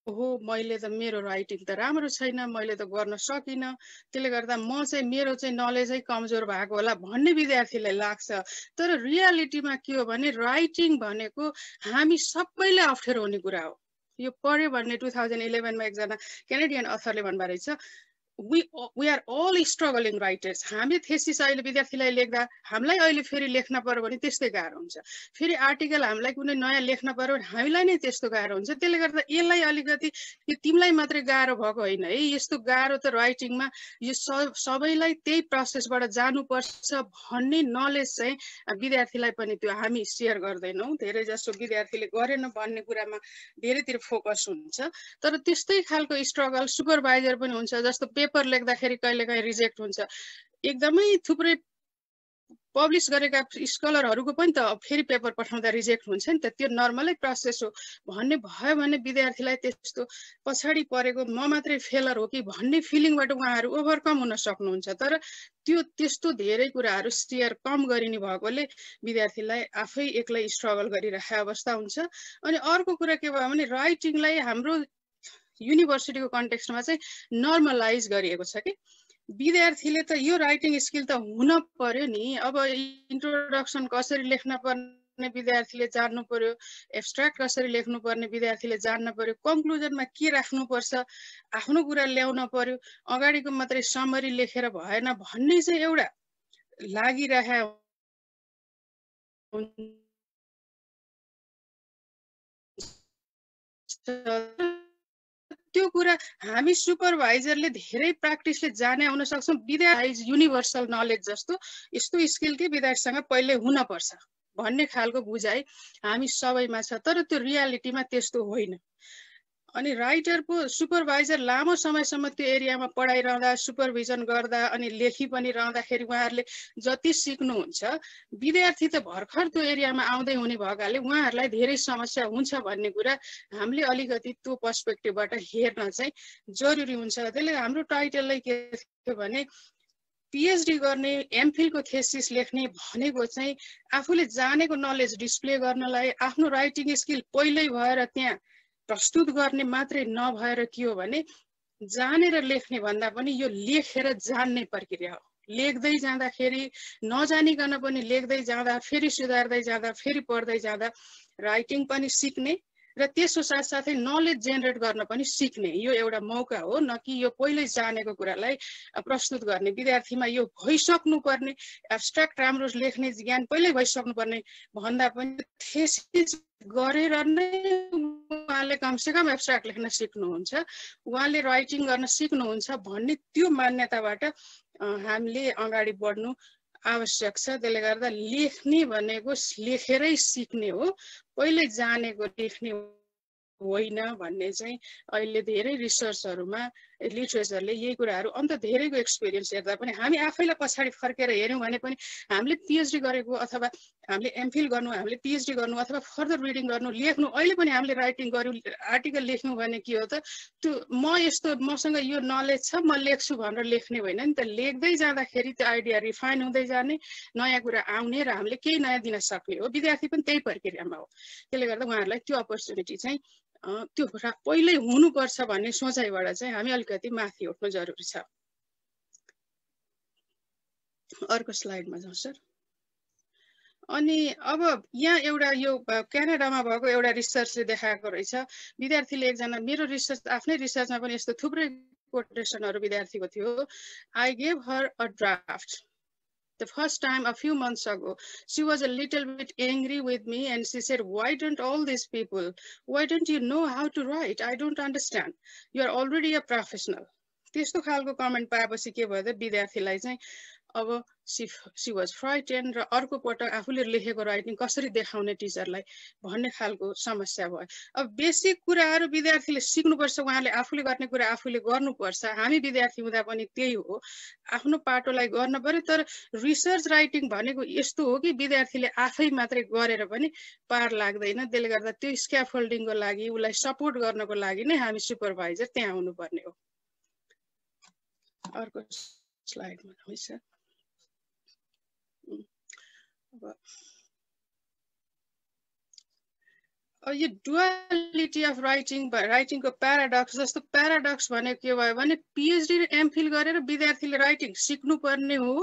ओहो मैले त मेरो राइटिङ त राम्रो छैन, मैले त गर्न सकिनँ, त्यसले गर्दा म चाहिँ मेरो चाहिँ नलेजै कमजोर भएको होला भन्ने विद्यार्थीलाई लाग्छ। तर रियालिटीमा के हो भने राइटिङ भनेको हामी सबैलाई अप्ठ्यारो हुने कुरा हो। यो पढ्यो भन्ने 2011 मा एकजना क्यानेडियन अथरले भन्नुभएको रहेछ, we are all struggling writers. हामी थेसिस अहिले विद्यार्थीलाई लेख्दा हामीलाई अहिले फेरि लेख्न पर्यो भने त्यस्तै गाह्रो हुन्छ, फेरि आर्टिकल हामीलाई कुनै नयाँ लेख्न पर्यो भने हामीलाई नै त्यस्तो गाह्रो हुन्छ। त्यसले गर्दा यसलाई अलिकति यो तिमीलाई मात्रै गाह्रो भएको होइन है, यस्तो गाह्रो त राइटिङमा यो सबैलाई त्यही प्रोसेसबाट जानुपर्छ भन्ने नलेज चाहिँ विद्यार्थीलाई पनि त्यो हामी सेयर गर्दैनौँ। धेरै जसो विद्यार्थीले गरेन भन्ने कुरामा धेरैतिर फोकस हुन्छ, तर त्यस्तै खालको स्ट्रगल सुपरभाइजर पनि हुन्छ। जस्तो पेपर लेख्दाखेरि कहिलेकाहीँ रिजेक्ट हुन्छ, एकदमै थुप्रै पब्लिस गरेका स्कलरहरूको पनि त फेरि पेपर पठाउँदा रिजेक्ट हुन्छ नि त, त्यो नर्मलै प्रोसेस हो भन्ने भयो भने विद्यार्थीलाई त्यस्तो पछाडि परेको म मात्रै फेलर हो कि भन्ने फिलिङबाट उहाँहरू ओभरकम हुन सक्नुहुन्छ। तर त्यो त्यस्तो धेरै कुराहरू सेयर कम गरिने भएकोले विद्यार्थीलाई आफै एक्लै स्ट्रगल गरिरहेको अवस्था हुन्छ। अनि अर्को कुरा के भयो भने राइटिङलाई हाम्रो युनिभर्सिटीको कन्टेक्स्टमा चाहिँ नर्मलाइज गरिएको छ कि विद्यार्थीले त यो राइटिङ स्किल त हुन पर्यो नि। अब इन्ट्रोडक्सन कसरी लेख्न पर्ने विद्यार्थीले जान्नु पर्यो, एब्स्ट्र्याक्ट कसरी लेख्नु पर्ने विद्यार्थीले जान्न पर्यो, कन्क्लुजनमा के राख्नुपर्छ आफ्नो कुरा ल्याउन पर्यो, अगाडिको मात्रै समरी लेखेर भएन भन्ने चाहिँ एउटा लागिरहेको त्यो कुरा हामी सुपरभाइजरले धेरै प्र्याक्टिसले जाने आउन सक्छौँ। विद्यार्थी युनिभर्सल नलेज जस्तो यस्तो स्किल के विद्यार्थीसँग पहिले हुनपर्छ भन्ने खालको बुझाइ हामी सबैमा छ, तर त्यो रियालिटीमा त्यस्तो होइन। अनि राइटरको सुपरभाइजर लामो समयसम्म त्यो एरियामा पढाइरहँदा सुपरभिजन गर्दा अनि लेखी पनि रहँदाखेरि उहाँहरूले जति सिक्नुहुन्छ, विद्यार्थी त भर्खर त्यो एरियामा आउँदै हुने भएकाले उहाँहरूलाई धेरै समस्या हुन्छ भन्ने कुरा हामीले अलिकति त्यो पर्सपेक्टिभबाट हेर्न चाहिँ जरुरी हुन्छ। त्यसले हाम्रो टाइटललाई के थियो भने पिएचडी गर्ने एमफिलको थेसिस लेख्ने भनेको चाहिँ आफूले जानेको नलेज डिस्प्ले गर्नलाई, आफ्नो राइटिङ स्किल पहिल्यै भएर त्यहाँ प्रस्तुत गर्ने मात्रै नभएर के हो भने जानेर लेख्ने भन्दा पनि यो लेखेर जान्ने प्रक्रिया हो। लेख्दै जाँदाखेरि नजानिकन पनि लेख्दै जाँदा, फेरि सुधार्दै जाँदा, फेरि पढ्दै जाँदा राइटिङ पनि सिक्ने र त्यसको साथसाथै नलेज जेनेरेट गर्न पनि सिक्ने यो एउटा मौका हो, न कि यो पहिल्यै जानेको कुरालाई प्रस्तुत गर्ने। विद्यार्थीमा यो भइसक्नु पर्ने, एब्स्ट्र्याक्ट राम्रो लेख्ने ज्ञान पहिल्यै भइसक्नु पर्ने भन्दा पनि थेसिस गरेर नै उहाँले कमसेकम एब्स्ट्र्याक्ट लेख्न सिक्नुहुन्छ, उहाँले राइटिङ गर्न सिक्नुहुन्छ भन्ने त्यो मान्यताबाट हामीले अगाडि बढ्नु आवश्यक छ। त्यसले गर्दा लेख्ने भनेको लेखेरै सिक्ने हो, पहिले जानेको लेख्ने होइन भन्ने चाहिँ अहिले धेरै रिसर्चहरूमा लिटरेचरले यही कुराहरू अन्त धेरैको एक्सपिरियन्स हेर्दा पनि हामी आफैलाई पछाडि फर्केर हेऱ्यौँ भने पनि हामीले पिएचडी गरेको अथवा हामीले एमफिल गर्नु, हामीले पिएचडी गर्नु अथवा फर्दर रिडिङ गर्नु, लेख्नु, अहिले पनि हामीले राइटिङ गर्यौँ, आर्टिकल लेख्नु भने के हो त त्यो म यस्तो मसँग यो नलेज छ म लेख्छु भनेर लेख्ने होइन नि त। लेख्दै जाँदाखेरि त्यो आइडिया रिफाइन हुँदै जाने, नयाँ कुरा आउने र हामीले केही नयाँ दिन सक्ने हो। विद्यार्थी पनि त्यही प्रक्रियामा हो। त्यसले गर्दा उहाँहरूलाई त्यो अपर्च्युनिटी चाहिँ त्यो पहिल्यै हुनुपर्छ भन्ने सोचाइबाट चाहिँ हामी अलिकति माथि उठ्नु जरुरी छ। अर्को स्लाइडमा जाउँ सर। अनि अब यहाँ एउटा यो क्यानाडामा भएको एउटा रिसर्चले देखाएको रहेछ, विद्यार्थीले एकजना, मेरो रिसर्च आफ्नै रिसर्चमा पनि यस्तो थुप्रै कोटेसनहरू विद्यार्थीको थियो। I gave her a draft the first time a few months ago. She was a little bit angry with me and she said, why don't all these people, why don't you know how to write? I don't understand. You are already a professional. त्यस्तो खालको comment पाएपछि के भयो त विद्यार्थीलाई चाहिँ अब she was फ्राइटेन्ड र अर्को पटक आफूले लेखेको राइटिङ कसरी देखाउने टिचरलाई भन्ने खालको समस्या भयो। अब बेसिक कुराहरू विद्यार्थीले सिक्नुपर्छ, उहाँले आफूले गर्ने कुरा आफूले गर्नुपर्छ। हामी विद्यार्थी हुँदा पनि त्यही हो, आफ्नो पाटोलाई गर्न पर्यो। तर रिसर्च राइटिङ भनेको यस्तो हो कि विद्यार्थीले आफै मात्रै गरेर पनि पार लाग्दैन। त्यसले गर्दा त्यो स्क्याफोल्डिङको लागि, उसलाई सपोर्ट गर्नको लागि नै हामी सुपरभाइजर त्यहाँ हुनुपर्ने हो। अर्को स्लाइडमा हुन्छ यो डुअलिटी अफ राइटिङको प्याराडक्स जस्तो प्याराडक्स भनेको के भयो भने पिएचडी र एमफिल गरेर विद्यार्थीले राइटिङ सिक्नुपर्ने हो,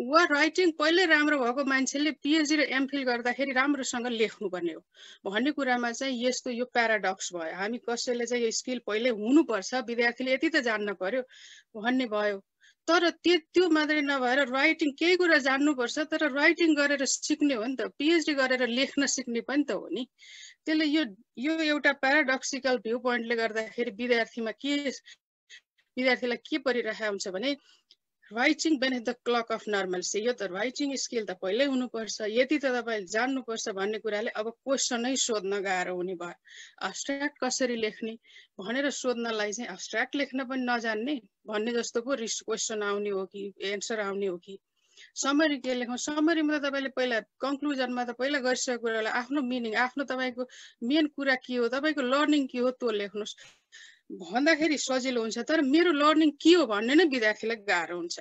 वा राइटिङ पहिल्यै राम्रो भएको मान्छेले पिएचडी र एमफिल गर्दाखेरि राम्रोसँग लेख्नुपर्ने हो भन्ने कुरामा चाहिँ यस्तो यो प्याराडक्स भयो। हामी कसैले चाहिँ यो स्किल पहिल्यै हुनुपर्छ, विद्यार्थीले यति त जान्न पर्यो भन्ने भयो। तर त्यो मात्रै नभएर राइटिङ केही कुरा जान्नुपर्छ, तर राइटिङ गरेर सिक्ने हो नि त, पिएचडी गरेर लेख्न सिक्ने पनि त हो नि। त्यसले यो एउटा प्याराडक्सिकल भ्यू पोइन्टले गर्दाखेरि विद्यार्थीलाई के परिरहेको हुन्छ भने writing beneath the clock of normalcy, यो त राइटिङ स्किल त पहिल्यै हुनुपर्छ, यति त तपाईँ जान्नुपर्छ भन्ने कुराले अब क्वेसनै सोध्न गाह्रो हुने भयो। एब्स्ट्र्याक्ट कसरी लेख्ने भनेर सोध्नलाई चाहिँ एब्स्ट्र्याक्ट लेख्न पनि नजान्ने भन्ने जस्तो पो क्वेसन आउने हो कि एन्सर आउने हो कि। समरी के लेखौँ, समरीमा त तपाईँले पहिला कन्क्लुजनमा त पहिला गरिसकेको कुरालाई आफ्नो मिनिङ, आफ्नो तपाईँको मेन कुरा के हो, तपाईँको लर्निङ के हो त्यो लेख्नुहोस् भन्दाखेरि सजिलो हुन्छ। तर मेरो लर्निङ के हो भन्ने नै विद्यार्थीलाई गाह्रो हुन्छ।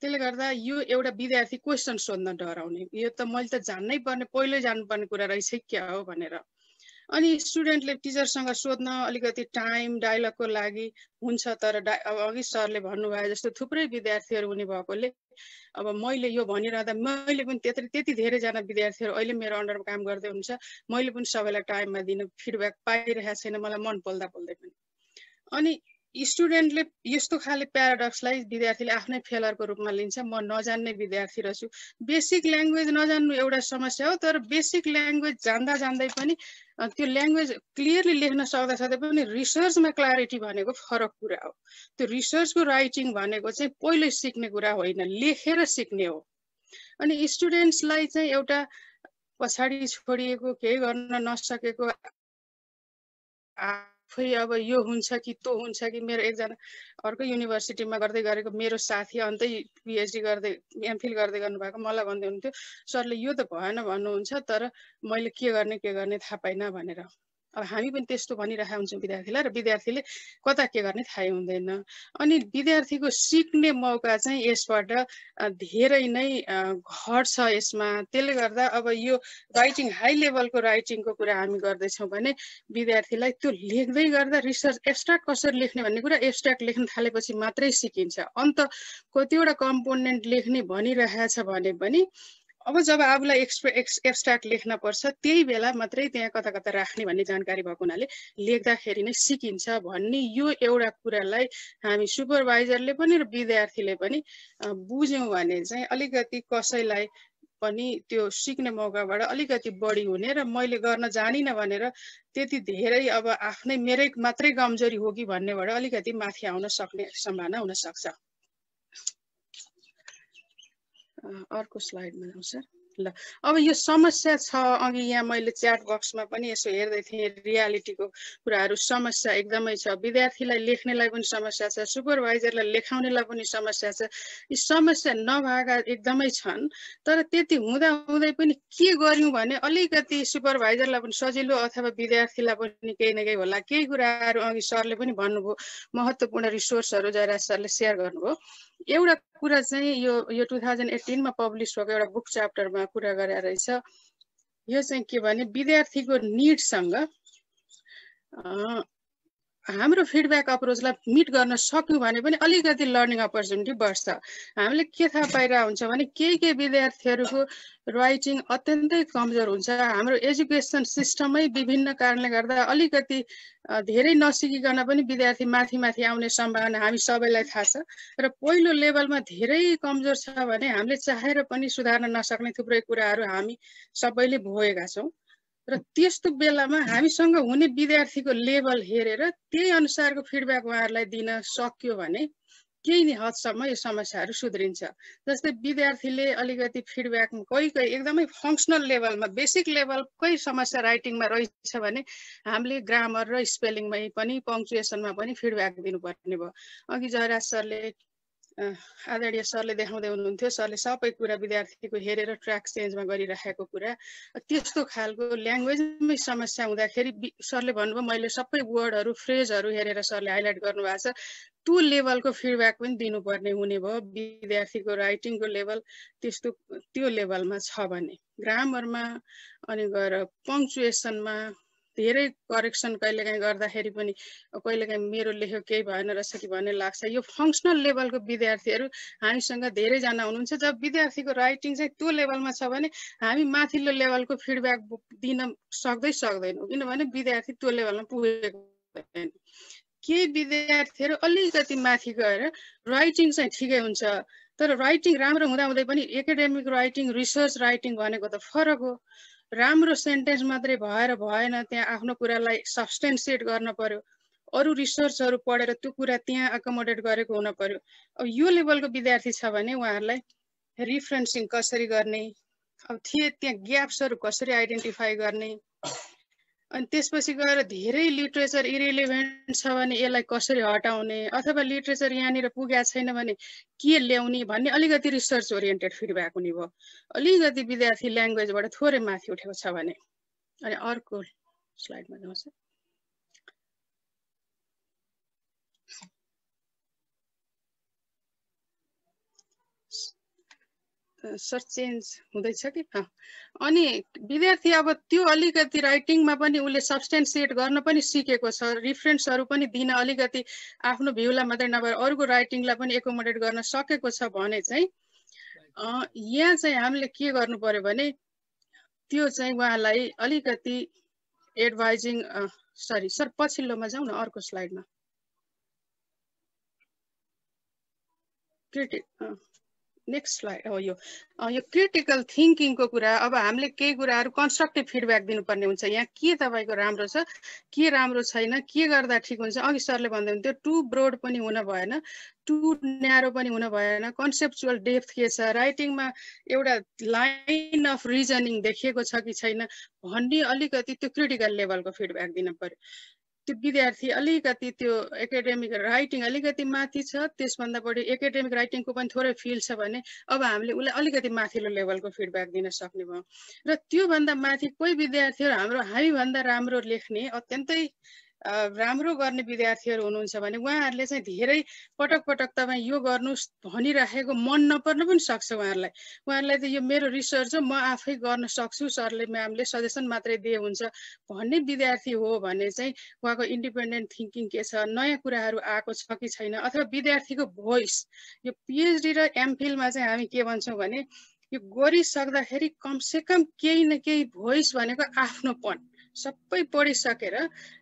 त्यसले गर्दा यो एउटा विद्यार्थी क्वेसन सोध्न डराउने, यो त मैले त जान्नै पर्ने, पहिल्यै जान्नुपर्ने कुरा रहेछ क्या हो भनेर। अनि स्टुडेन्टले टिचरसँग सोध्न अलिकति टाइम डायलगको लागि हुन्छ, तर अब अघि सरले भन्नुभयो जस्तो थुप्रै विद्यार्थीहरू हुने भएकोले अब मैले यो भनिरहँदा मैले पनि त्यति धेरैजना विद्यार्थीहरू अहिले मेरो अन्डरमा काम गर्दै हुन्छ, मैले पनि सबैलाई टाइममा दिन फिडब्याक पाइरहेको छैन, मलाई मन पोल्दा पनि। अनि स्टुडेन्टले यस्तो खाले प्याराडक्सलाई विद्यार्थीले आफ्नै फेलरको रूपमा लिन्छ। म नजान्ने विद्यार्थी रहेछु, बेसिक ल्याङ्ग्वेज नजान्नु एउटा समस्या हो, तर बेसिक ल्याङ्ग्वेज जान्दै पनि त्यो ल्याङ्ग्वेज क्लियरली लेख्न सक्दा पनि रिसर्चमा क्ल्यारिटी भनेको फरक कुरा हो। त्यो रिसर्चको राइटिङ भनेको चाहिँ पहिले सिक्ने कुरा होइन, लेखेर सिक्ने हो। अनि स्टुडेन्ट्सलाई चाहिँ एउटा पछाडि छोडिएको, केही गर्न नसकेको, आफै अब यो हुन्छ कि त्यो हुन्छ कि, मेरो एकजना अर्को युनिभर्सिटीमा गर्दै गरेको मेरो साथी अन्तै पिएचडी गर्दै एमफिल गर्दै गर्नुभएको मलाई भन्दै हुन्थ्यो, सरले यो त भएन भन्नुहुन्छ, तर मैले के गर्ने थाहा पाइनँ भनेर। अब हामी पनि त्यस्तो भनिरहेका हुन्छौँ विद्यार्थीलाई, र विद्यार्थीले कता के गर्ने थाहै हुँदैन। अनि विद्यार्थीको सिक्ने मौका चाहिँ यसबाट धेरै नै घट्छ यसमा। त्यसले गर्दा अब यो राइटिङ हाई लेभलको राइटिङको कुरा हामी गर्दैछौँ भने विद्यार्थीलाई त्यो लेख्दै गर्दा रिसर्च एब्स्ट्र्याक्ट कसरी लेख्ने भन्ने कुरा एब्स्ट्र्याक्ट लेख्न थालेपछि मात्रै सिकिन्छ। अन्त कतिवटा कम्पोनेन्ट लेख्ने भनिरहेछ भने पनि अब जब आफूलाई एब्स्ट्र्याक्ट लेख्न पर्छ त्यही बेला मात्रै त्यहाँ कता राख्ने भन्ने जानकारी भएको हुनाले लेख्दाखेरि नै सिकिन्छ भन्ने यो एउटा कुरालाई हामी सुपरभाइजरले पनि र विद्यार्थीले पनि बुझ्यौँ भने चाहिँ अलिकति कसैलाई पनि त्यो सिक्ने मौकाबाट अलिकति बढी हुने, र मैले गर्न जानिनँ भनेर त्यति धेरै अब आफ्नै मेरै मात्रै कमजोरी हो कि भन्नेबाट अलिकति माथि आउन सक्ने सम्भावना हुन सक्छ। अर्को स्लाइडमा आउँछ ल। अब यो समस्या छ, अघि यहाँ मैले च्याट बक्समा पनि यसो हेर्दै थिएँ, रियालिटीको कुराहरू समस्या एकदमै छ। विद्यार्थीलाई लेख्नेलाई पनि समस्या छ, सुपरभाइजरलाई लेखाउनेलाई पनि समस्या छ। यी समस्या नभएका एकदमै छन्, तर त्यति हुँदै पनि के गर्यौँ भने अलिकति सुपरभाइजरलाई पनि सजिलो अथवा विद्यार्थीलाई पनि केही न केही होला। केही कुराहरू अघि सरले पनि भन्नुभयो, महत्त्वपूर्ण रिसोर्सहरू जयराज सरले सेयर गर्नुभयो। एउटा कुरा चाहिँ यो 2018 मा पब्लिस भएको एउटा बुक च्याप्टरमा कुरा गरेर रहेछ। यो चाहिँ के भने विद्यार्थीको निडसँग हाम्रो फिडब्याक अप्रोचलाई मिट गर्न सक्यौँ भने पनि अलिकति लर्निङ अपर्च्युनिटी बढ्छ। हामीले के थाहा पाइरहेको हुन्छ भने केही विद्यार्थीहरूको राइटिङ अत्यन्तै कमजोर हुन्छ। हाम्रो एजुकेसन सिस्टमै विभिन्न कारणले गर्दा अलिकति धेरै नसिकिकन पनि विद्यार्थी माथि आउने सम्भावना हामी सबैलाई थाहा छ, र पहिलो लेभलमा धेरै कमजोर छ भने हामीले चाहेर पनि सुधार्न नसक्ने थुप्रै कुराहरू हामी सबैले भोगेका छौँ। र त्यस्तो बेलामा हामीसँग हुने विद्यार्थीको लेभल हेरेर त्यही अनुसारको फिडब्याक उहाँहरूलाई दिन सक्यो भने केही हदसम्म यो समस्याहरू सुध्रिन्छ। जस्तै विद्यार्थीले अलिकति फिडब्याकमा कोही एकदमै फङ्सनल लेभलमा बेसिक लेभलकै समस्या राइटिङमा रहेछ भने हामीले ग्रामर र स्पेलिङमै पनि पङ्क्चुएसनमा पनि फिडब्याक दिनुपर्ने भयो। अघि जयराज सरले आदरणीय सरले देखाउँदै हुनुहुन्थ्यो, सरले सबै कुरा विद्यार्थीको हेरेर ट्र्याक चेन्जमा गरिराखेको कुरा, त्यस्तो खालको ल्याङ्ग्वेजमै समस्या हुँदाखेरि सरले भन्नुभयो मैले सबै वर्डहरू फ्रेजहरू हेरेर सरले हाइलाइट गर्नुभएको छ, त्यो लेभलको फिडब्याक पनि दिनुपर्ने हुने भयो। विद्यार्थीको राइटिङको लेभल त्यो लेभलमा छ भने ग्रामरमा अनि गएर पङ्क्चुएसनमा धेरै करेक्सन कहिलेकाहीँ गर्दाखेरि पनि कहिलेकाहीँ मेरो लेख्यो केही भएन रहेछ कि भन्ने लाग्छ। यो फङ्सनल लेभलको विद्यार्थीहरू हामीसँग धेरैजना हुनुहुन्छ। जब विद्यार्थीको राइटिङ चाहिँ त्यो लेभलमा छ भने हामी माथिल्लो लेभलको फिडब्याक दिन सक्दैनौँ, किनभने विद्यार्थी त्यो लेभलमा पुगेको छैन। केही विद्यार्थीहरू अलिकति माथि गएर राइटिङ चाहिँ ठिकै हुन्छ, तर राइटिङ राम्रो हुँदाहुँदै पनि एकाडेमिक राइटिङ रिसर्च राइटिङ भनेको त फरक हो। राम्रो सेन्टेन्स मात्रै भएर भएन, त्यहाँ आफ्नो कुरालाई सब्सटेन्सिएट गर्न पर्यो, अरू रिसर्चहरू पढेर त्यो कुरा त्यहाँ एकोमोडेट गरेको हुन पर्यो। अब यो लेभलको विद्यार्थी छ भने उहाँहरूलाई रिफरेन्सिङ कसरी गर्ने, अब त्यहाँ ग्याप्सहरू कसरी आइडेन्टिफाई गर्ने, अनि त्यसपछि गएर धेरै लिटरेचर इरिलेभेन्ट छ भने यसलाई कसरी हटाउने, अथवा लिटरेचर यहाँनिर पुगेको छैन भने के ल्याउने भन्ने अलिकति रिसर्च ओरिएन्टेड फिडब्याक हुने भयो। अलिकति विद्यार्थी ल्याङ्ग्वेजबाट थोरै माथि उठेको छ भने। अनि अर्को स्लाइडमा जाउँछ। सर चेन्ज हुँदैछ कि? अनि विद्यार्थी अब त्यो अलिकति राइटिङमा पनि उसले सब्सटेन्सिएट गर्न पनि सिकेको छ, रिफरेन्सहरू पनि दिन अलिकति आफ्नो भ्यूलाई मात्रै नभएर अरूको राइटिङलाई पनि एकोमोडेट गर्न सकेको छ भने चाहिँ यहाँ चाहिँ हामीले के गर्नु पर्यो भने त्यो चाहिँ उहाँलाई अलिकति एडभाइजिङ सरी सर पछिल्लोमा जाउँ न, अर्को स्लाइडमा। नेक्स्ट स्लाइड हो यो क्रिटिकल थिङ्किङको कुरा। अब हामीले केही कुराहरू कन्स्ट्रक्टिभ फिडब्याक दिनुपर्ने हुन्छ। यहाँ के तपाईँको राम्रो छ, के राम्रो छैन, के गर्दा ठिक हुन्छ। अघि सरले भन्दै हुन्थ्यो टु ब्रोड पनि हुन भएन, टु न्यारो पनि हुन भएन, कन्सेप्चुअल डेप्थ के छ, राइटिङमा एउटा लाइन अफ रिजनिङ देखिएको छ कि छैन भन्ने अलिकति त्यो क्रिटिकल लेभलको फिडब्याक दिन पर्यो। त्यो विद्यार्थी अलिकति त्यो एकाडेमिक राइटिङ अलिकति माथि छ, त्यसभन्दा बढी एकाडेमिक राइटिङको पनि थोरै फिल छ भने अब हामीले उसलाई अलिकति माथिल्लो लेभलको फिडब्याक दिन सक्ने भयो। र त्योभन्दा माथि कोही विद्यार्थीहरू हामीभन्दा राम्रो लेख्ने अत्यन्तै राम्रो गर्ने विद्यार्थीहरू हुनुहुन्छ भने उहाँहरूले चाहिँ धेरै पटक पटक तपाईँ यो गर्नुहोस् भनिराखेको मन नपर्न पनि सक्छ उहाँहरूलाई त यो मेरो रिसर्च हो, म आफै गर्न सक्छु, सरले म्यामले सजेसन मात्रै दिए हुन्छ भन्ने विद्यार्थी हो भने चाहिँ उहाँको इन्डिपेन्डेन्ट थिङ्किङ के छ, नयाँ कुराहरू आएको छ कि छैन, अथवा विद्यार्थीको भोइस। यो पिएचडी र एमफिलमा चाहिँ हामी के भन्छौँ भने यो गरिसक्दाखेरि कमसेकम केही न केही भोइस भनेको आफ्नोपन, सबै पढिसकेर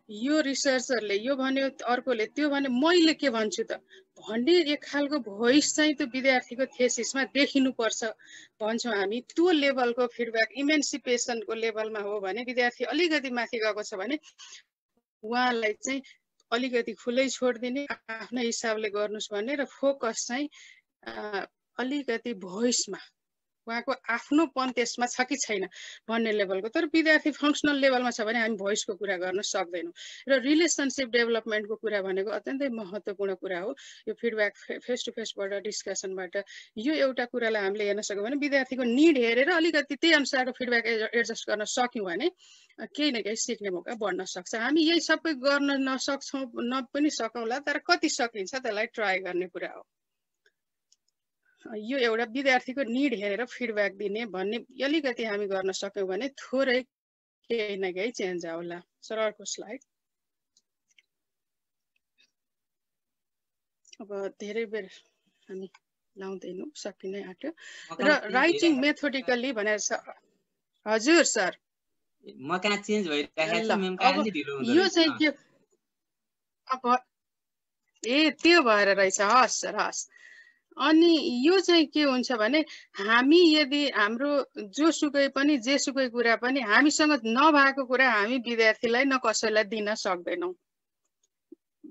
यो रिसर्चरले यो भन्यो अर्कोले त्यो भन्यो मैले के भन्छु त भन्ने एक खालको भोइस चाहिँ त्यो विद्यार्थीको थेसिसमा देखिनुपर्छ भन्छौँ हामी। त्यो लेभलको फिडब्याक इमेन्सिपेसनको लेभलमा हो भने विद्यार्थी अलिकति माथि गएको छ भने उहाँलाई चाहिँ अलिकति खुलै छोडिदिने, आफ्नै हिसाबले गर्नुहोस् भन्ने र फोकस चाहिँ अलिकति भोइसमा, उहाँको आफ्नोपन त्यसमा छ कि छैन भन्ने लेभलको। तर विद्यार्थी फङ्सनल लेभलमा छ भने हामी भोइसको कुरा गर्न सक्दैनौँ। र रिलेसनसिप डेभलपमेन्टको कुरा भनेको अत्यन्तै महत्त्वपूर्ण कुरा हो। यो फिडब्याक फेस टु फेसबाट डिस्कसनबाट यो एउटा कुरालाई हामीले हेर्न सक्यौँ भने विद्यार्थीको निड हेरेर अलिकति त्यही अनुसारको फिडब्याक एडजस्ट गर्न सक्यौँ भने केही न केही सिक्ने मौका बढ्न सक्छ। हामी यही सबै गर्न नसक्छौँ पनि सकौँला, तर कति सकिन्छ त्यसलाई ट्राई गर्ने कुरा हो। यो एउटा विद्यार्थीको निड हेरेर फिडब्याक दिने भन्ने अलिकति हामी गर्न सक्यौँ भने थोरै केही न केही चेन्ज आउला। सर अर्को स्लाइड। अब धेरै बेर हामी लाउँदैनौँ, सकिनै आँट्यो। र राइटिङ मेथोडिकली भनेर हजुर सर म कहाँ चेन्ज भइरहेको छ मेम, कहाँ चाहिँ ढिलो हुँदै यो चाहिँ के अब त्यो भएर रहेछ। हस् सर हस्। अनि यो चाहिँ के हुन्छ भने हामी यदि हाम्रो जोसुकै पनि जेसुकै कुरा पनि हामीसँग नभएको कुरा हामी विद्यार्थीलाई न कसैलाई दिन सक्दैनौँ।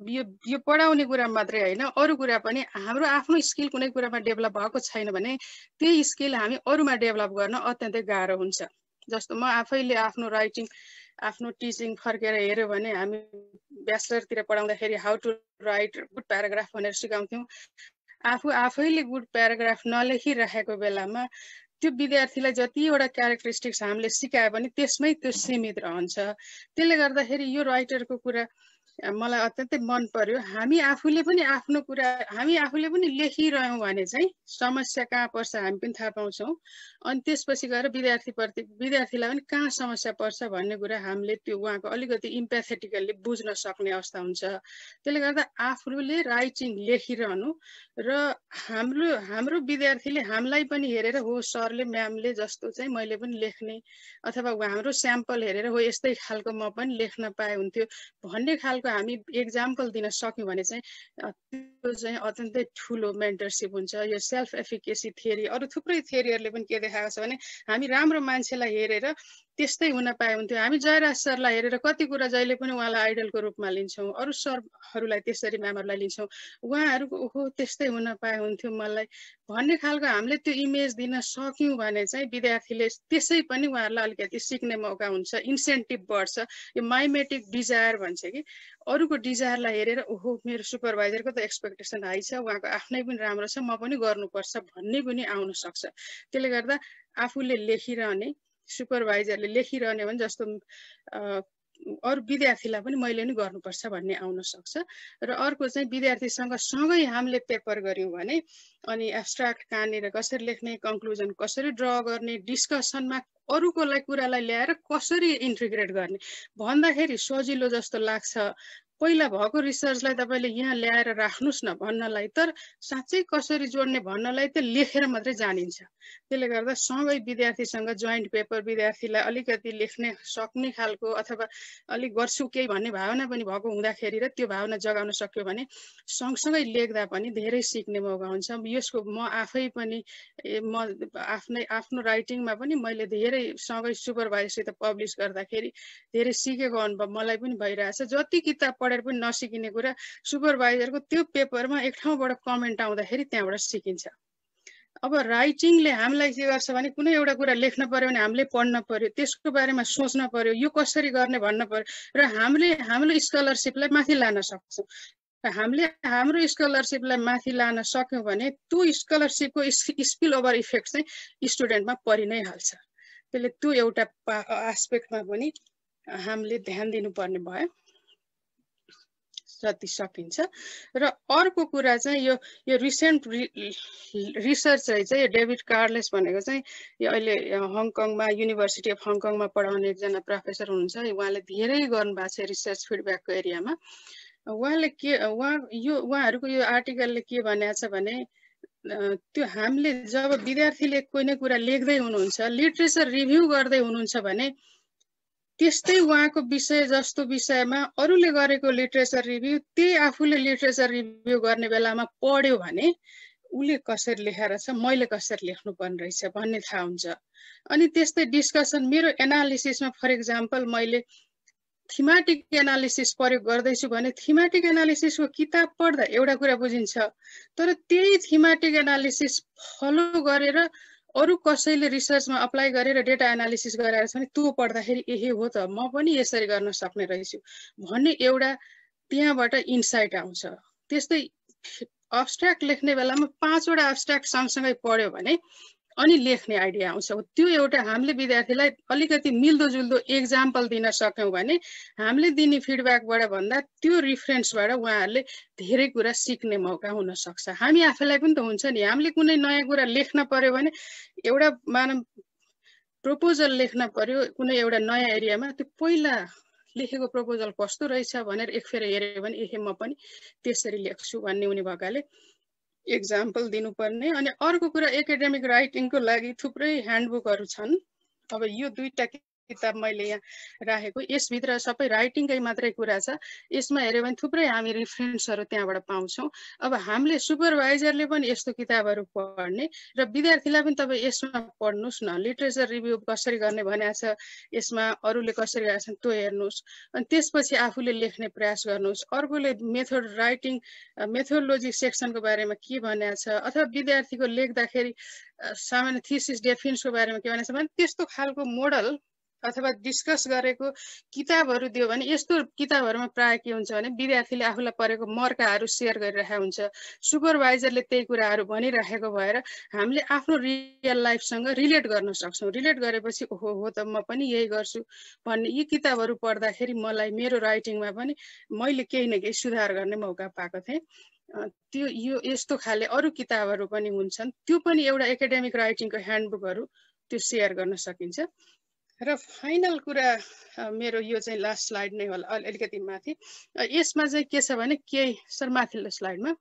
यो पढाउने कुरा मात्रै होइन, अरू कुरा पनि हाम्रो आफ्नो स्किल कुनै कुरामा डेभलप भएको छैन भने त्यही स्किल हामी अरूमा डेभलप गर्न अत्यन्तै गाह्रो हुन्छ। जस्तो म आफैले आफ्नो राइटिङ आफ्नो टिचिङ फर्केर हेऱ्यो भने हामी ब्याचलरतिर पढाउँदाखेरि how to write good paragraph भनेर सिकाउँथ्यौँ। आफैले गुड प्याराग्राफ नलेखिरहेको बेलामा त्यो विद्यार्थीलाई जतिवटा क्यारेक्टरिस्टिक्स हामीले सिकायो भने त्यसमै त्यो सीमित रहन्छ। त्यसले गर्दाखेरि यो राइटरको कुरा मलाई अत्यन्तै मन पर्यो। हामी आफूले पनि लेखिरह्यौँ भने चाहिँ समस्या कहाँ पर्छ हामी पनि थाहा पाउँछौँ। अनि त्यसपछि गएर विद्यार्थीलाई पनि कहाँ समस्या पर्छ भन्ने कुरा हामीले त्यो उहाँको अलिकति इम्प्याथेटिकल्ली बुझ्न सक्ने अवस्था हुन्छ। त्यसले गर्दा आफूले राइटिङ लेखिरहनु र हाम्रो विद्यार्थीले हामीलाई पनि हेरेर हो सरले म्यामले जस्तो चाहिँ मैले पनि लेख्ने अथवा हाम्रो स्याम्पल हेरेर हो यस्तै खालको म पनि लेख्न पाए हुन्थ्यो भन्ने खालको हामी एक्जाम्पल दिन सक्यौँ भने चाहिँ त्यो चाहिँ अत्यन्तै ठुलो मेन्टरसिप हुन्छ। यो सेल्फ एफिकेसी थियोरी अरू थुप्रै थियोरीहरूले पनि के देखाएको छ भने हामी राम्रो मान्छेलाई हेरेर त्यस्तै हुन पाए हुन्थ्यो। हामी जयराज सरलाई हेरेर कति कुरा जहिले पनि उहाँलाई आइडलको रूपमा लिन्छौँ, अरू सरहरूलाई त्यसरी म्यामहरूलाई लिन्छौँ, उहाँहरूको ओहो त्यस्तै हुन पाए हुन्थ्यो मलाई भन्ने खालको हामीले त्यो इमेज दिन सक्यौँ भने चाहिँ विद्यार्थीले त्यसै पनि उहाँहरूलाई अलिकति सिक्ने मौका हुन्छ, इन्सेन्टिभ बढ्छ। यो माइमेटिक डिजायर भन्छ कि अरूको डिजायरलाई हेरेर ओहो मेरो सुपरभाइजरको त एक्सपेक्टेसन हाई छ, उहाँको आफ्नै पनि राम्रो छ, म पनि गर्नुपर्छ भन्ने पनि आउन सक्छ। त्यसले गर्दा आफूले लेखिरहने सुपरभाइजरले लेखिरहने भने जस्तो अरू विद्यार्थीलाई पनि मैले नि गर्नुपर्छ भन्ने आउन सक्छ। र अर्को चाहिँ विद्यार्थीसँग सँगै हामीले पेपर गऱ्यौँ भने अनि एब्स्ट्राक्ट कहाँनिर कसरी लेख्ने, कन्क्लुजन कसरी ड्र गर्ने, डिस्कसनमा अरूकोलाई कुरालाई ल्याएर कसरी इन्टिग्रेट गर्ने भन्दाखेरि सजिलो जस्तो लाग्छ। पहिला भएको रिसर्चलाई तपाईँले यहाँ ल्याएर राख्नुहोस् न भन्नलाई, तर साँच्चै कसरी जोड्ने भन्नलाई त लेखेर मात्रै जानिन्छ। त्यसले गर्दा सँगै विद्यार्थीसँग जोइन्ट पेपर विद्यार्थीलाई अलिकति लेख्ने सक्ने खालको अथवा अलिक गर्छु केही भन्ने भावना पनि भएको हुँदाखेरि र त्यो भावना जगाउन सक्यो भने सँगसँगै लेख्दा पनि धेरै सिक्ने मौका हुन्छ। यसको म आफै पनि आफ्नो राइटिङमा पनि मैले धेरै सँगै सुपरभाइजरसित पब्लिस गर्दाखेरि धेरै सिकेको अनुभव मलाई पनि भइरहेछ। जति किताब पढेर पनि नसिकिने कुरा सुपरभाइजरको त्यो पेपरमा एक ठाउँबाट कमेन्ट आउँदाखेरि त्यहाँबाट सिकिन्छ। अब राइटिङले हामीलाई के गर्छ भने कुनै एउटा कुरा लेख्न पर्यो भने हामीले पढ्न पर्यो, त्यसको बारेमा सोच्न पर्यो, यो कसरी गर्ने भन्न पर्यो र हाम्रो स्कलरसिपलाई माथि लान सक्छौँ। हामीले हाम्रो स्कलरसिपलाई माथि लान सक्यौँ भने त्यो स्कलरसिपको स्पिल ओभर इफेक्ट चाहिँ स्टुडेन्टमा परि नै हाल्छ। त्यसले त्यो एउटा एस्पेक्टमा पनि हामीले ध्यान दिनुपर्ने भयो जति सकिन्छ। र अर्को कुरा चाहिँ यो रिसेन्ट रिसर्च रहेछ, यो डेभिड कार्लेस भनेको चाहिँ यो अहिले हङकङमा युनिभर्सिटी अफ हङकङमा पढाउने एकजना प्रोफेसर हुनुहुन्छ। उहाँले धेरै गर्नुभएको छ रिसर्च फिडब्याकको एरियामा। उहाँहरूको यो आर्टिकलले के भनेको छ भने त्यो हामीले जब विद्यार्थीले कुनै कुरा लेख्दै हुनुहुन्छ, लिटरेचर रिभ्यू गर्दै हुनुहुन्छ भने त्यस्तै उहाँको विषय जस्तो विषयमा अरूले गरेको लिटरेचर रिभ्यू त्यही आफूले लिटरेचर रिभ्यू गर्ने बेलामा पढ्यो भने उसले कसरी लेखेर छ, मैले कसरी लेख्नुपर्ने रहेछ भन्ने थाहा हुन्छ। अनि त्यस्तै डिस्कसन मेरो एनालिसिसमा फर इक्जाम्पल मैले थीमेटिक एनालिसिस प्रयोग गर्दैछु भने थीमेटिक एनालिसिसको किताब पढ्दा एउटा कुरा बुझिन्छ, तर त्यही थीमेटिक एनालिसिस फलो गरेर अरू कसैले रिसर्चमा अप्लाई गरेर डेटा एनालिसिस गरेर छ भने त्यो पढ्दाखेरि एहे हो त म पनि यसरी गर्न सक्ने रहेछु भन्ने एउटा त्यहाँबाट इन्साइट आउँछ। त्यस्तै अब्स्ट्र्याक्ट लेख्ने बेलामा 5 वटा अब्स्ट्र्याक्ट सँगसँगै पढ्यो भने अनि लेख्ने आइडिया आउँछ। त्यो एउटा हामीले विद्यार्थीलाई अलिकति मिल्दोजुल्दो एक्जाम्पल दिन सक्यौँ भने हामीले दिने फिडब्याकबाट भन्दा त्यो रिफरेन्सबाट उहाँहरूले धेरै कुरा सिक्ने मौका हुन सक्छ। हामी आफैलाई पनि त हुन्छ नि, हामीले कुनै नयाँ कुरा लेख्न पर्यो भने एउटा मानव प्रपोजल लेख्न पर्यो कुनै एउटा नयाँ एरियामा, त्यो पहिला लेखेको प्रपोजल कस्तो रहेछ भनेर एकफेर हेऱ्यो भने एहे म पनि त्यसरी लेख्छु भन्ने हुने भएकाले एक्जाम्पल दिनुपर्ने। अनि अर्को कुरा एकाडेमिक राइटिङको लागि थुप्रै ह्यान्डबुकहरू छन्। अब यो 2टा किताब मैले यहाँ राखेको, यसभित्र सबै राइटिङकै मात्रै कुरा छ। यसमा हेऱ्यो भने थुप्रै हामी रिफरेन्सहरू त्यहाँबाट पाउँछौँ। अब हामीले सुपरभाइजरले पनि यस्तो किताबहरू पढ्ने र विद्यार्थीलाई पनि तपाईँ यसमा पढ्नुहोस् न, लिटरेचर रिभ्यू कसरी गर्ने भनेको छ, यसमा अरूले कसरी गरेका छन् त्यो हेर्नुहोस्, अनि त्यसपछि आफूले लेख्ने प्रयास गर्नुहोस्। अर्कोले मेथोडोलोजी सेक्सनको बारेमा के भनेको छ अथवा विद्यार्थीको लेख्दाखेरि सामान्य थिसिस डेफिन्सको बारेमा के भनेको छ भने त्यस्तो खालको मोडल अथवा डिस्कस गरेको किताबहरू दियो भने यस्तो किताबहरूमा प्राय के हुन्छ भने विद्यार्थीले आफूलाई परेको मर्काहरू सेयर गरिरहेको हुन्छ, सुपरभाइजरले त्यही कुराहरू भनिराखेको भएर हामीले आफ्नो रियल लाइफसँग रिलेट गर्न सक्छौँ। रिलेट गरेपछि ओहो हो त म पनि यही गर्छु भन्ने यी किताबहरू पढ्दाखेरि मलाई मेरो राइटिङमा पनि मैले केही न केही सुधार गर्ने मौका पाएको थिएँ। त्यो यो यस्तो खाले अरू किताबहरू पनि हुन्छन्, त्यो पनि एउटा एकाडेमिक राइटिङको ह्यान्डबुकहरू त्यो सेयर गर्न सकिन्छ। र फाइनल कुरा मेरो यो चाहिँ लास्ट स्लाइड नै होला, अलिकति माथि। यसमा चाहिँ के छ भने केही सर माथिल्लो स्लाइडमा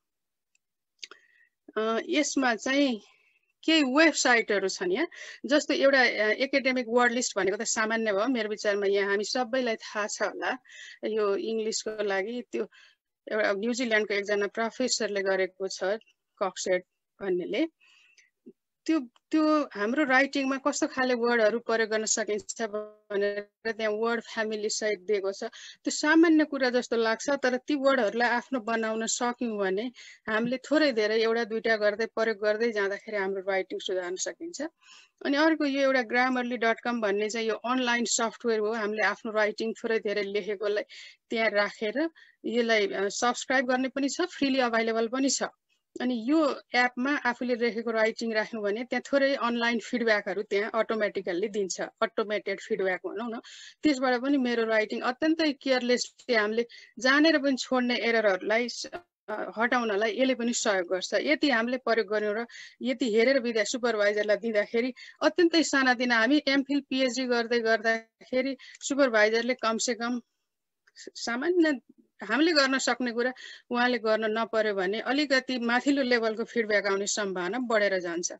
यसमा चाहिँ केही वेबसाइटहरू छन् यहाँ। जस्तो एउटा एकाडेमिक वर्ड लिस्ट भनेको त सामान्य भयो मेरो विचारमा, यहाँ हामी सबैलाई थाहा छ होला यो इङ्ग्लिसको लागि। त्यो एउटा न्युजिल्यान्डको एकजना प्रोफेसरले गरेको छ कक्सेट भन्नेले। त्यो हाम्रो राइटिङमा कस्तो खाले वर्डहरू प्रयोग गर्न सकिन्छ भनेर त्यहाँ वर्ड फ्यामिली सहित दिएको छ। त्यो सामान्य कुरा जस्तो लाग्छ, तर ती वर्डहरूलाई आफ्नो बनाउन सक्यौँ भने हामीले थोरै धेरै एउटा दुईटा गर्दै प्रयोग गर्दै जाँदाखेरि हाम्रो राइटिङ सुधार्न सकिन्छ। अनि अर्को यो एउटा grammarly.com भन्ने चाहिँ यो अनलाइन सफ्टवेयर हो। हामीले आफ्नो राइटिङ थोरै धेरै लेखेकोलाई त्यहाँ राखेर यसलाई सब्सक्राइब गर्ने पनि छ, फ्रीली अभाइलेबल पनि छ। अनि यो एपमा आफूले लेखेको राइटिङ राख्यौँ भने त्यहाँ थोरै अनलाइन फिडब्याकहरू त्यहाँ अटोमेटिकल्ली दिन्छ, अटोमेटेड फिडब्याक भनौँ न। त्यसबाट पनि मेरो राइटिङ अत्यन्तै केयरलेसली हामीले जानेर पनि छोड्ने एररहरूलाई हटाउनलाई यसले पनि सहयोग गर्छ। यति हामीले प्रयोग गर्यौँ र यति हेरेर सुपरभाइजरलाई दिँदाखेरि अत्यन्तै सानातिना हामी एमफिल पिएचडी गर्दै गर्दाखेरि सुपरभाइजरले कमसेकम सामान्य हामीले गर्न सक्ने कुरा उहाँले गर्न नपर्यो भने अलिकति माथिल्लो लेभलको फिडब्याक आउने सम्भावना बढेर जान्छ।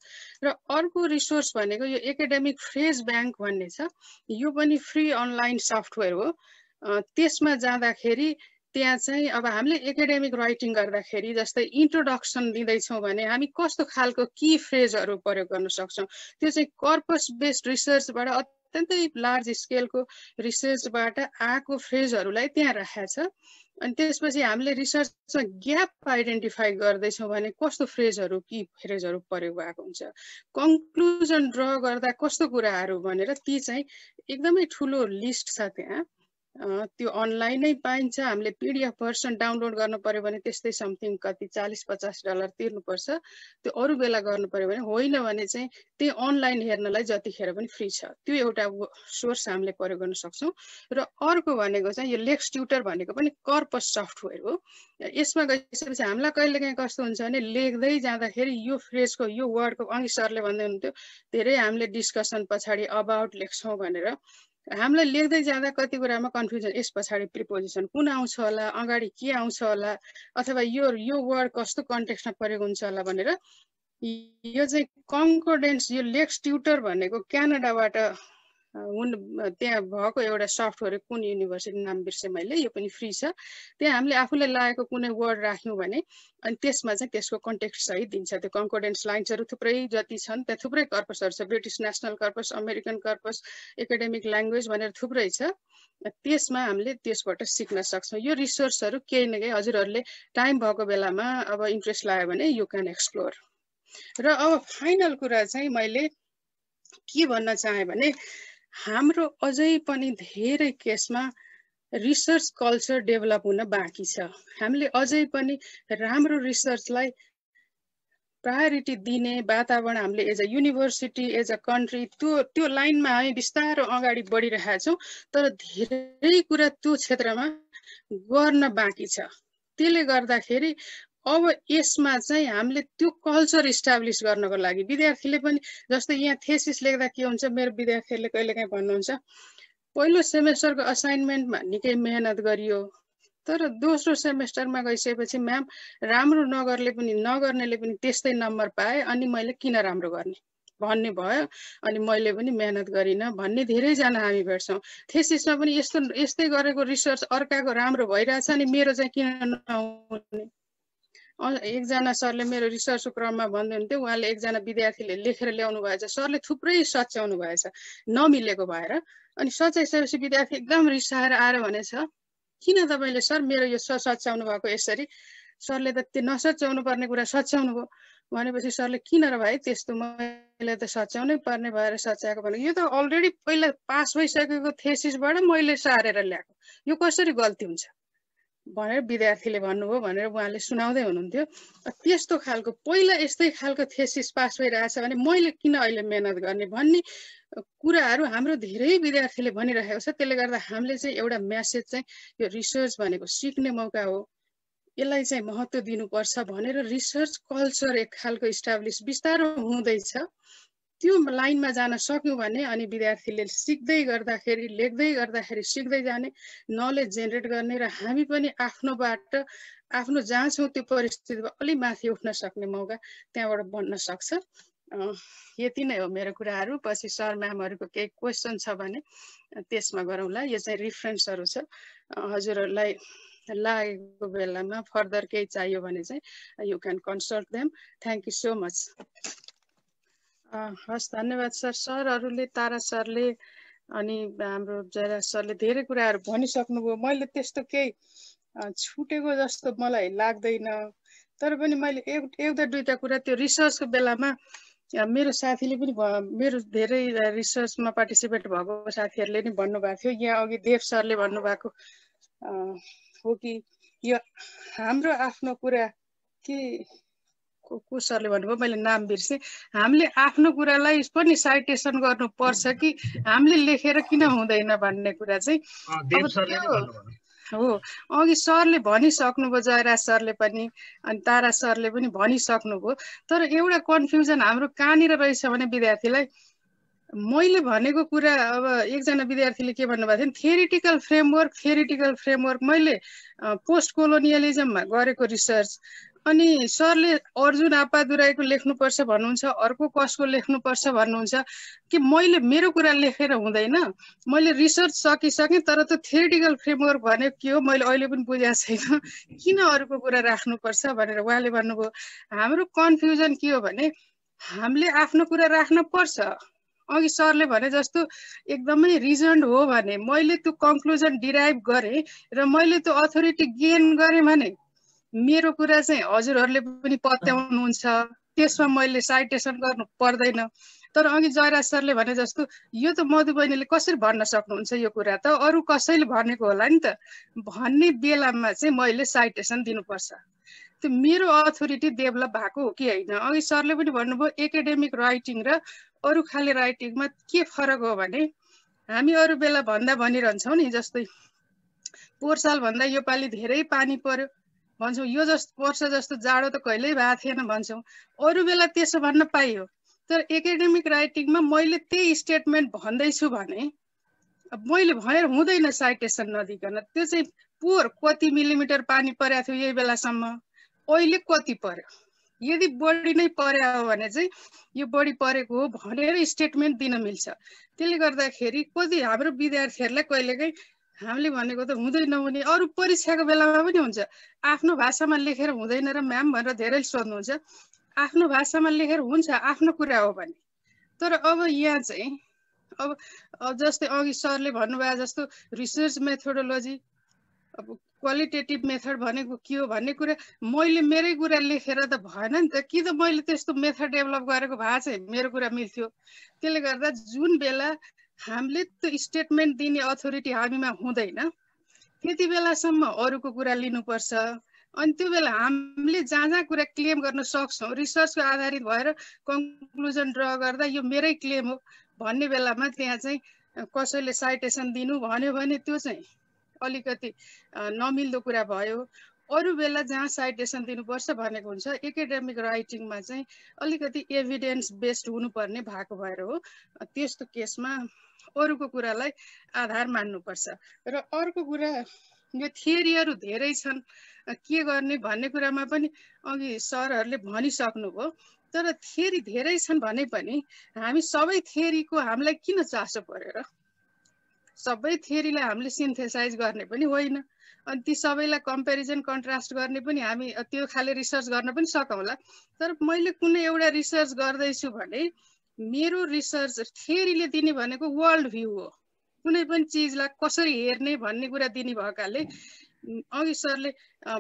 र अर्को रिसोर्स भनेको यो एकाडेमिक फ्रेज ब्याङ्क भन्ने छ। यो पनि फ्री अनलाइन सफ्टवेयर हो। त्यसमा जाँदाखेरि त्यहाँ चाहिँ अब हामीले एकाडेमिक राइटिङ गर्दाखेरि जस्तै इन्ट्रोडक्सन दिँदैछौँ भने हामी कस्तो खालको की फ्रेजहरू प्रयोग गर्न सक्छौँ, त्यो चाहिँ कर्पस बेस्ड रिसर्चबाट अत्यन्तै लार्ज स्केलको रिसर्चबाट आएको फ्रेजहरूलाई त्यहाँ राखेको छ। अनि त्यसपछि हामीले रिसर्चमा ग्याप आइडेन्टिफाई गर्दैछौँ भने कस्तो फ्रेजहरू की फ्रेजहरू प्रयोग भएको हुन्छ, कन्क्लुजन ड्र गर्दा कस्तो कुराहरू भनेर ती चाहिँ एकदमै ठुलो लिस्ट छ त्यहाँ। त्यो अनलाइनै पाइन्छ। हामीले पिडिएफ भर्सन डाउनलोड गर्नु पर्यो भने त्यस्तै समथिङ कति $40-50 तिर्नुपर्छ। त्यो अरू बेला गर्नु पर्यो भने, होइन भने चाहिँ त्यही अनलाइन हेर्नलाई जतिखेर पनि फ्री छ। त्यो एउटा सोर्स हामीले प्रयोग गर्न सक्छौँ। र अर्को भनेको चाहिँ यो लेक्स ट्युटर भनेको पनि कर्पस सफ्टवेयर हो। यसमा गइसकेपछि हामीलाई कहिलेकाहीँ कस्तो हुन्छ भने लेख्दै जाँदाखेरि यो फ्रेजको यो वर्डको अघि सरले भन्दै हुनुहुन्थ्यो धेरै हामीले डिस्कसन पछाडि अबाउट लेख्छौँ भनेर हामीलाई लेख्दै जाँदा कति कुरामा कन्फ्युजन, यस पछाडि प्रिपोजिसन कुन आउँछ होला, अगाडि के आउँछ होला, अथवा यो वर्ड कस्तो कन्टेक्स्टमा प्रयोग हुन्छ होला भनेर। यो चाहिँ कन्कोर्डेन्स, यो लेक्स ट्युटर भनेको क्यानाडाबाट त्यहाँ भएको एउटा सफ्टवेयर, कुन युनिभर्सिटी नाम बिर्सेँ मैले, यो पनि फ्री छ। त्यहाँ हामीले आफूलाई लागेको कुनै वर्ड राख्यौँ भने अनि त्यसमा चाहिँ त्यसको कन्टेक्स्ट सहित दिन्छ। त्यो कन्कोर्डेन्स लाइन्सहरू थुप्रै जति छन् त्यहाँ थुप्रै कर्पसहरू छ, British national corpus, American corpus, academic language भनेर थुप्रै छ। त्यसमा हामीले त्यसबाट सिक्न सक्छौँ। यो रिसोर्सहरू केही न केही हजुरहरूले टाइम भएको बेलामा अब इन्ट्रेस्ट लाग्यो भने यु क्यान एक्सप्लोर। र अब फाइनल कुरा चाहिँ मैले के भन्न चाहेँ भने हाम्रो अझै पनि धेरै केसमा रिसर्च कल्चर डेभलप हुन बाँकी छ। हामीले अझै पनि राम्रो रिसर्चलाई प्रायोरिटी दिने वातावरण हामीले as a university, as a country त्यो लाइनमा हामी बिस्तारो अगाडि बढिरहेका छौँ, तर धेरै कुरा त्यो क्षेत्रमा गर्न बाँकी छ। त्यसले गर्दाखेरि अब यसमा चाहिँ हामीले त्यो कल्चर इस्टाब्लिस गर्नको लागि विद्यार्थीले पनि, जस्तै यहाँ थेसिस लेख्दा के हुन्छ, मेरो विद्यार्थीहरूले कहिलेकाहीँ भन्नुहुन्छ पहिलो सेमेस्टरको असाइनमेन्टमा निकै मेहनत गरियो, तर दोस्रो सेमेस्टरमा गइसकेपछि म्याम राम्रो नगर्नेले पनि त्यस्तै नम्बर पाए, अनि मैले किन राम्रो गर्ने भन्ने भयो, अनि मैले पनि मेहनत गरिनँ भन्ने धेरैजना हामी भेट्छौँ। थेसिसमा पनि यस्तै गरेको रिसर्च अर्काको राम्रो भइरहेछ अनि मेरो चाहिँ किन नहुने। एकजना सरले मेरो रिसर्चको क्रममा भन्दै हुन्थ्यो, उहाँले एकजना विद्यार्थीले लेखेर ल्याउनु भएछ, सरले थुप्रै सच्याउनु भएछ नमिलेको भएर। अनि सच्याइसकेपछि विद्यार्थी एकदम रिसाएर आएर भनेछ, किन तपाईँले सर मेरो यो सच्याउनु भएको यसरी, सरले त त्यो नसच्याउनु पर्ने कुरा सच्याउनु भयो। भनेपछि सरले किन र भाइ त्यस्तो मैले त सच्याउनै पर्ने भएर सच्याएको भने यो त अलरेडी पहिला पास भइसकेको थेसिसबाट मैले सारेर ल्याएको, यो कसरी गल्ती हुन्छ भनेर विद्यार्थीले भन्नुभयो भनेर उहाँले सुनाउँदै हुनुहुन्थ्यो। त्यस्तो खालको पहिला यस्तै खालको थेसिस पास भइरहेछ भने मैले किन अहिले मेहनत गर्ने भन्ने कुराहरू हाम्रो धेरै विद्यार्थीले भनिरहेको छ। त्यसले गर्दा हामीले चाहिँ एउटा म्यासेज चाहिँ यो रिसर्च भनेको सिक्ने मौका हो, यसलाई चाहिँ महत्त्व दिनुपर्छ भनेर रिसर्च कल्चर एक खालको इस्टाब्लिस बिस्तारो हुँदैछ। त्यो लाइनमा जान सक्यौँ भने अनि विद्यार्थीले सिक्दै गर्दाखेरि लेख्दै गर्दाखेरि सिक्दै जाने, नलेज जेनेरेट गर्ने र हामी पनि आफ्नोबाट आफ्नो जहाँ छौँ त्यो परिस्थितिमा अलि माथि उठ्न सक्ने मौका त्यहाँबाट बन्न सक्छ। यति नै हो मेरो कुराहरू। पछि सर म्यामहरूको केही क्वेसन छ भने त्यसमा गरौँला। यो चाहिँ रिफरेन्सहरू छ, हजुरहरूलाई लागेको बेलामा फर्दर केही चाहियो भने चाहिँ you can consult them. Thank you so much. हस्, धन्यवाद सर। सरहरूले, तारा सरले अनि हाम्रो जयराज सरले धेरै कुराहरू भनिसक्नुभयो। मैले त्यस्तो केही छुटेको जस्तो मलाई लाग्दैन, तर पनि मैले एउटा दुईवटा कुरा त्यो रिसर्चको बेलामा मेरो साथीले पनि मेरो धेरै रिसर्चमा पार्टिसिपेट भएको साथीहरूले नि भन्नुभएको थियो। यहाँ अघि देव सरले भन्नुभएको हो कि यो हाम्रो आफ्नो कुरा के को सरले भन्नुभयो, मैले नाम बिर्सेँ, हामीले आफ्नो कुरालाई पनि साइटेसन गर्नुपर्छ कि हामीले लेखेर किन हुँदैन भन्ने कुरा चाहिँ हो। अघि सरले भनिसक्नुभयो, जयराज सरले पनि अनि तारा सरले पनि भनिसक्नुभयो। तर एउटा कन्फ्युजन हाम्रो कहाँनिर रहेछ भने विद्यार्थीलाई मैले भनेको कुरा, अब एकजना विद्यार्थीले के भन्नुभएको थियो, थ्योरिटिकल फ्रेमवर्क मैले पोस्ट कोलोनियलिजममा गरेको रिसर्च, अनि सरले अर्जुन आप्पादुराईको लेख्नुपर्छ भन्नुहुन्छ, अर्को कसको लेख्नुपर्छ भन्नुहुन्छ कि मैले मेरो कुरा लेखेर हुँदैन, मैले रिसर्च सकिसकेँ तर त्यो थ्योरिटिकल फ्रेमवर्क भनेको के हो मैले अहिले पनि बुझेको छैन, किन अरूको कुरा राख्नुपर्छ भनेर उहाँले भन्नुभयो। हाम्रो कन्फ्युजन के हो भने हामीले आफ्नो कुरा राख्न पर्छ। अघि सरले भने जस्तो एकदमै रिजन्ड हो भने मैले त्यो कन्क्लुजन डिराइभ गरेँ र मैले त्यो अथोरिटी गेन गरेँ भने मेरो कुरा चाहिँ हजुरहरूले पनि पत्याउनुहुन्छ, त्यसमा मैले साइटेसन गर्नु पर्दैन। तर अघि जयराज सरले भने जस्तो यो त मधु बहिनीले कसरी भन्न सक्नुहुन्छ, यो कुरा त अरू कसैले भनेको होला नि त भन्ने बेलामा चाहिँ मैले साइटेसन दिनुपर्छ। त्यो मेरो अथोरिटी डेभलप भएको हो कि होइन। अघि सरले पनि भन्नुभयो एकाडेमिक राइटिङ र अरू खाले राइटिङमा के फरक हो भने हामी अरू बेला भन्दा भनिरहन्छौँ नि, जस्तै पोहोर साल भन्दा यो पालि धेरै पानी पर्यो भन्छौँ, यो जस्तो वर्ष जस्तो जाडो त कहिल्यै भएको थिएन भन्छौँ, अरू बेला त्यसो भन्न पाइयो। तर एकाडेमिक राइटिङमा मैले त्यही स्टेटमेन्ट भन्दैछु भने मैले भनेर हुँदैन साइटेसन नदिकन। त्यो चाहिँ पोहोर कति मिलिमिटर पानी परेको थियो यही बेलासम्म, अहिले कति पर्यो, यदि बढी नै पर्यो हो भने चाहिँ यो बढी परेको हो भनेर स्टेटमेन्ट दिन मिल्छ। त्यसले गर्दाखेरि कति हाम्रो विद्यार्थीहरूलाई कहिलेकाहीँ हामीले भनेको त हुँदै नहुने, अरू परीक्षाको बेलामा पनि हुन्छ, आफ्नो भाषामा लेखेर हुँदैन र म्याम भनेर धेरै सोध्नुहुन्छ। आफ्नो भाषामा लेखेर हुन्छ आफ्नो कुरा हो भने। तर अब यहाँ चाहिँ अब जस्तै अघि सरले भन्नुभयो जस्तो रिसर्च मेथोडोलोजी, अब क्वालिटेटिभ मेथड भनेको के हो भन्ने कुरा मैले मेरै कुरा लेखेर त भएन नि त, कि त मैले त्यस्तो मेथड डेभलप गरेको भए चाहिँ मेरो कुरा मिल्थ्यो। त्यसले गर्दा जुन बेला हामीले त्यो स्टेटमेन्ट दिने अथोरिटी हामीमा हुँदैन त्यति बेलासम्म अरूको कुरा लिनुपर्छ। अनि त्यो बेला हामीले जहाँ जहाँ कुरा क्लेम गर्न सक्छौँ रिसर्चको आधारित भएर कन्क्लुजन ड्र गर्दा यो मेरै क्लेम हो भन्ने बेलामा त्यहाँ चाहिँ कसैले साइटेसन दिनु भन्यो भने त्यो चाहिँ अलिकति नमिल्दो कुरा भयो। अरू बेला जहाँ साइटेसन दिनुपर्छ भनेको हुन्छ, एकाडेमिक राइटिङमा चाहिँ अलिकति एभिडेन्स बेस्ड हुनुपर्ने भएको भएर हो। त्यस्तो केसमा अरूको कुरालाई आधार मान्नुपर्छ। र अर्को कुरा यो थियोरीहरू धेरै छन्, के गर्ने भन्ने कुरामा पनि अघि सरहरूले भनिसक्नुभयो। तर थियोरी धेरै छन् भने पनि हामी सबै थियोरीको हामीलाई किन चासो पर्यो र? सबै थियोरीलाई हामीले सिन्थेसाइज गर्ने पनि होइन, अनि ती सबैलाई कम्पेरिजन कन्ट्रास्ट गर्ने पनि हामी त्यो खाले रिसर्च गर्न पनि सकौँला। तर मैले कुनै एउटा रिसर्च गर्दैछु भने मेरो रिसर्च थियोरीले दिने भनेको वर्ल्ड भ्यू हो, कुनै पनि चिजलाई कसरी हेर्ने भन्ने कुरा दिने भएकाले अघि सरले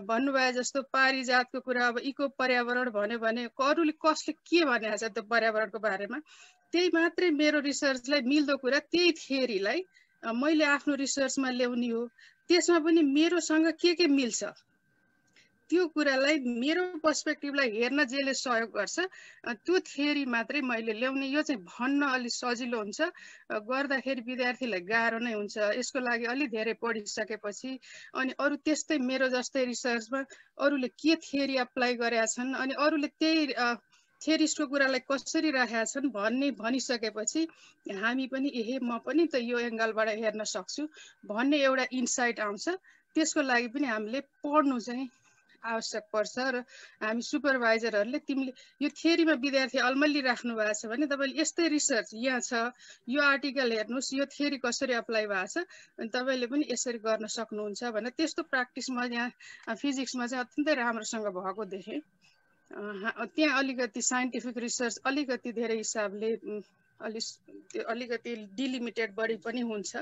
भन्नुभयो जस्तो पारिजातको कुरा, अब इको पर्यावरण भन्यो भने अरूले कसले के भनेको छ त्यो पर्यावरणको बारेमा, त्यही मात्रै मेरो रिसर्चलाई मिल्दो कुरा, त्यही थियोरीलाई मैले आफ्नो रिसर्चमा ल्याउने हो। त्यसमा पनि मेरोसँग के मिल्छ त्यो कुरालाई मेरो पर्सपेक्टिभलाई हेर्न जसले सहयोग गर्छ त्यो थियोरी मात्रै मैले ल्याउने। यो चाहिँ भन्न अलि सजिलो हुन्छ, गर्दाखेरि विद्यार्थीलाई गाह्रो नै हुन्छ। यसको लागि अलि धेरै पढिसकेपछि अनि अरू त्यस्तै मेरो जस्तै रिसर्चमा अरूले के थियोरी अप्लाई गरेका छन् अनि अरूले त्यही थियोरिस्टको कुरालाई कसरी राखेका छन् भनिसकेपछि हामी पनि म पनि त यो एङ्गलबाट हेर्न सक्छु भन्ने एउटा इन्साइट आउँछ। त्यसको लागि पनि हामीले पढ्नु चाहिँ आवश्यक पर्छ। र हामी सुपरभाइजरहरूले तिमीले यो थियोरीमा विद्यार्थी अल्मल्ली राख्नु भएको छ भने तपाईँले यस्तै रिसर्च यहाँ छ, यो आर्टिकल हेर्नुहोस्, यो थियोरी कसरी अप्लाई भएको छ अनि तपाईँले पनि यसरी गर्न सक्नुहुन्छ भनेर त्यस्तो प्र्याक्टिसमा यहाँ फिजिक्समा चाहिँ अत्यन्तै राम्रोसँग भएको देखेँ। त्यहाँ अलिकति साइन्टिफिक रिसर्च अलिकति धेरै हिसाबले अलिकति डिलिमिटेड बढी पनि हुन्छ।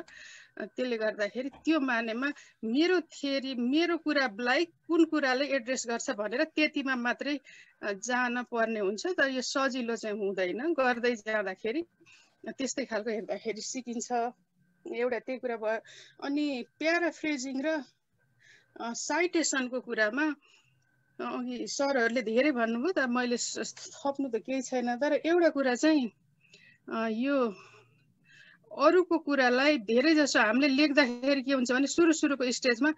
त्यसले गर्दाखेरि त्यो मानेमा मेरो थियोरी मेरो कुरालाई कुन कुराले एड्रेस गर्छ भनेर त्यतिमा मात्रै जान पर्ने हुन्छ। तर यो सजिलो चाहिँ हुँदैन, गर्दै जाँदाखेरि त्यस्तै खालको हेर्दाखेरि सिकिन्छ। एउटा त्यही कुरा भयो। अनि प्याराफ्रेजिङ र साइटेसनको कुरामा अघि सरहरूले धेरै भन्नुभयो त, मैले थप्नु त केही छैन। तर एउटा कुरा चाहिँ यो अरूको कुरालाई धेरै जसो हामीले लेख्दाखेरि के हुन्छ भने सुरुको स्टेजमा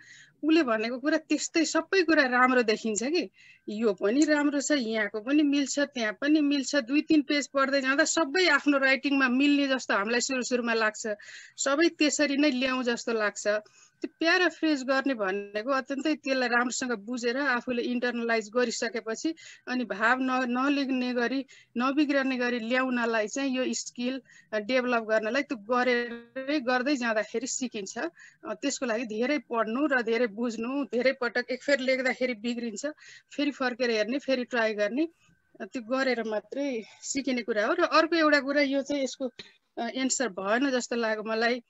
उसले भनेको कुरा त्यस्तै सबै कुरा राम्रो देखिन्छ कि यो पनि राम्रो छ, यहाँको पनि मिल्छ, त्यहाँ पनि मिल्छ। 2-3 पेज पढ्दै जाँदा सबै आफ्नो राइटिङमा मिल्ने जस्तो हामीलाई सुरुमा लाग्छ, सबै त्यसरी नै ल्याउँ जस्तो लाग्छ। त्यो प्याराफ्रेज गर्ने भनेको अत्यन्तै त्यसलाई राम्रोसँग बुझेर आफूले इन्टरनलाइज गरिसकेपछि अनि भाव नलिग्ने गरी नबिग्रने गरी ल्याउनलाई चाहिँ यो स्किल डेभलप गर्नलाई त्यो गर्दै जाँदाखेरि सिकिन्छ। त्यसको लागि धेरै पढ्नु र धेरै बुझ्नु, धेरै पटक एकफेर लेख्दाखेरि बिग्रिन्छ, फेरि फर्केर हेर्ने, फेरि ट्राई गर्ने, त्यो गरेर मात्रै सिकिने कुरा हो। र अर्को एउटा कुरा, यो चाहिँ यसको एन्सर भएन जस्तो लाग्यो मलाई,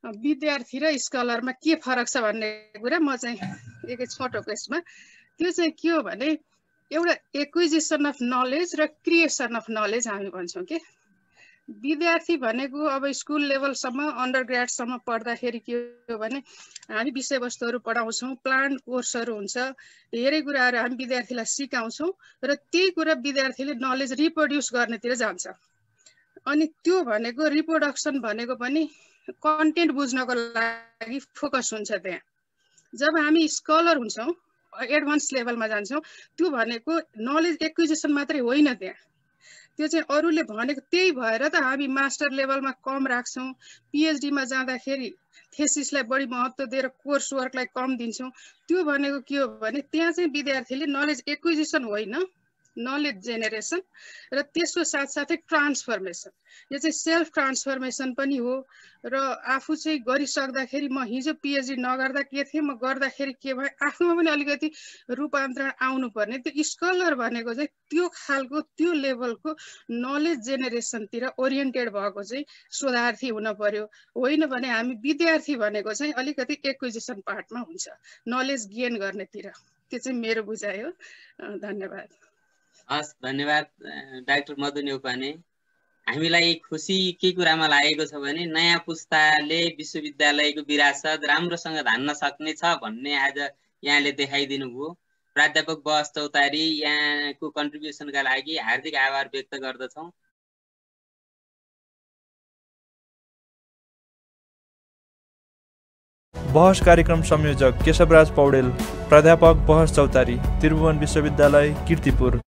विद्यार्थी र स्कलरमा के फरक छ भन्ने कुरा म चाहिँ एकै छोटो केसमा त्यो चाहिँ के हो भने एउटा एक्विजिसन अफ नलेज र क्रिएसन अफ नलेज हामी भन्छौँ कि विद्यार्थी भनेको अब स्कुल लेभलसम्म अन्डरग्रेडसम्म पढ्दाखेरि के हो भने हामी विषयवस्तुहरू पढाउँछौँ, प्लान कोर्सहरू हुन्छ, धेरै कुराहरू हामी विद्यार्थीलाई सिकाउँछौँ र त्यही कुरा विद्यार्थीले नलेज रिप्रोड्युस गर्नेतिर जान्छ। अनि त्यो भनेको रिप्रोडक्सन भनेको पनि कन्टेन्ट बुझ्नको लागि फोकस हुन्छ। त्यहाँ जब हामी स्कलर हुन्छौँ, एडभान्स लेभलमा जान्छौँ, त्यो भनेको नलेज एक्विजिसन मात्रै होइन, त्यहाँ त्यो चाहिँ अरूले भनेको त्यही भएर त हामी मास्टर लेभलमा कम राख्छौँ, पिएचडीमा जाँदाखेरि थेसिसलाई बढी महत्त्व दिएर कोर्स वर्कलाई कम दिन्छौँ। त्यो भनेको के हो भने त्यहाँ चाहिँ विद्यार्थीले नलेज एक्विजिसन होइन, नलेज जेनेरेसन र त्यसको साथसाथै ट्रान्सफर्मेसन, यो चाहिँ सेल्फ ट्रान्सफर्मेसन पनि हो। र आफू चाहिँ गरिसक्दाखेरि म हिजो पिएचडी नगर्दा के थिएँ, म गर्दाखेरि के भयो, आफूमा पनि अलिकति रूपान्तरण आउनुपर्ने। त्यो स्कलर भनेको चाहिँ त्यो खालको त्यो लेभलको नलेज जेनेरेसनतिर ओरिएन्टेड भएको चाहिँ शोधार्थी हुन पर्यो। होइन भने हामी विद्यार्थी भनेको चाहिँ अलिकति एक्विजिसन पार्टमा हुन्छ, नलेज गेन गर्नेतिर। त्यो चाहिँ मेरो बुझाइ हो। धन्यवाद। हस्, धन्यवाद डाक्टर मधु न्यौपाने। हामीलाई खुसी के कुरामा लागेको छ भने नयाँ पुस्ताले विश्वविद्यालयको विरासत राम्रोसँग धान्न सक्ने छ भन्ने आज यहाँले देखाइदिनु भयो। प्राध्यापक बहस चौतारी, यहाँको कन्ट्रिब्युसनका लागि हार्दिक आभार व्यक्त गर्दछौँ। बहस कार्यक्रम संयोजक केशवराज पौडेल, प्राध्यापक बहस चौतारी, त्रिभुवन विश्वविद्यालय, कीर्तिपुर।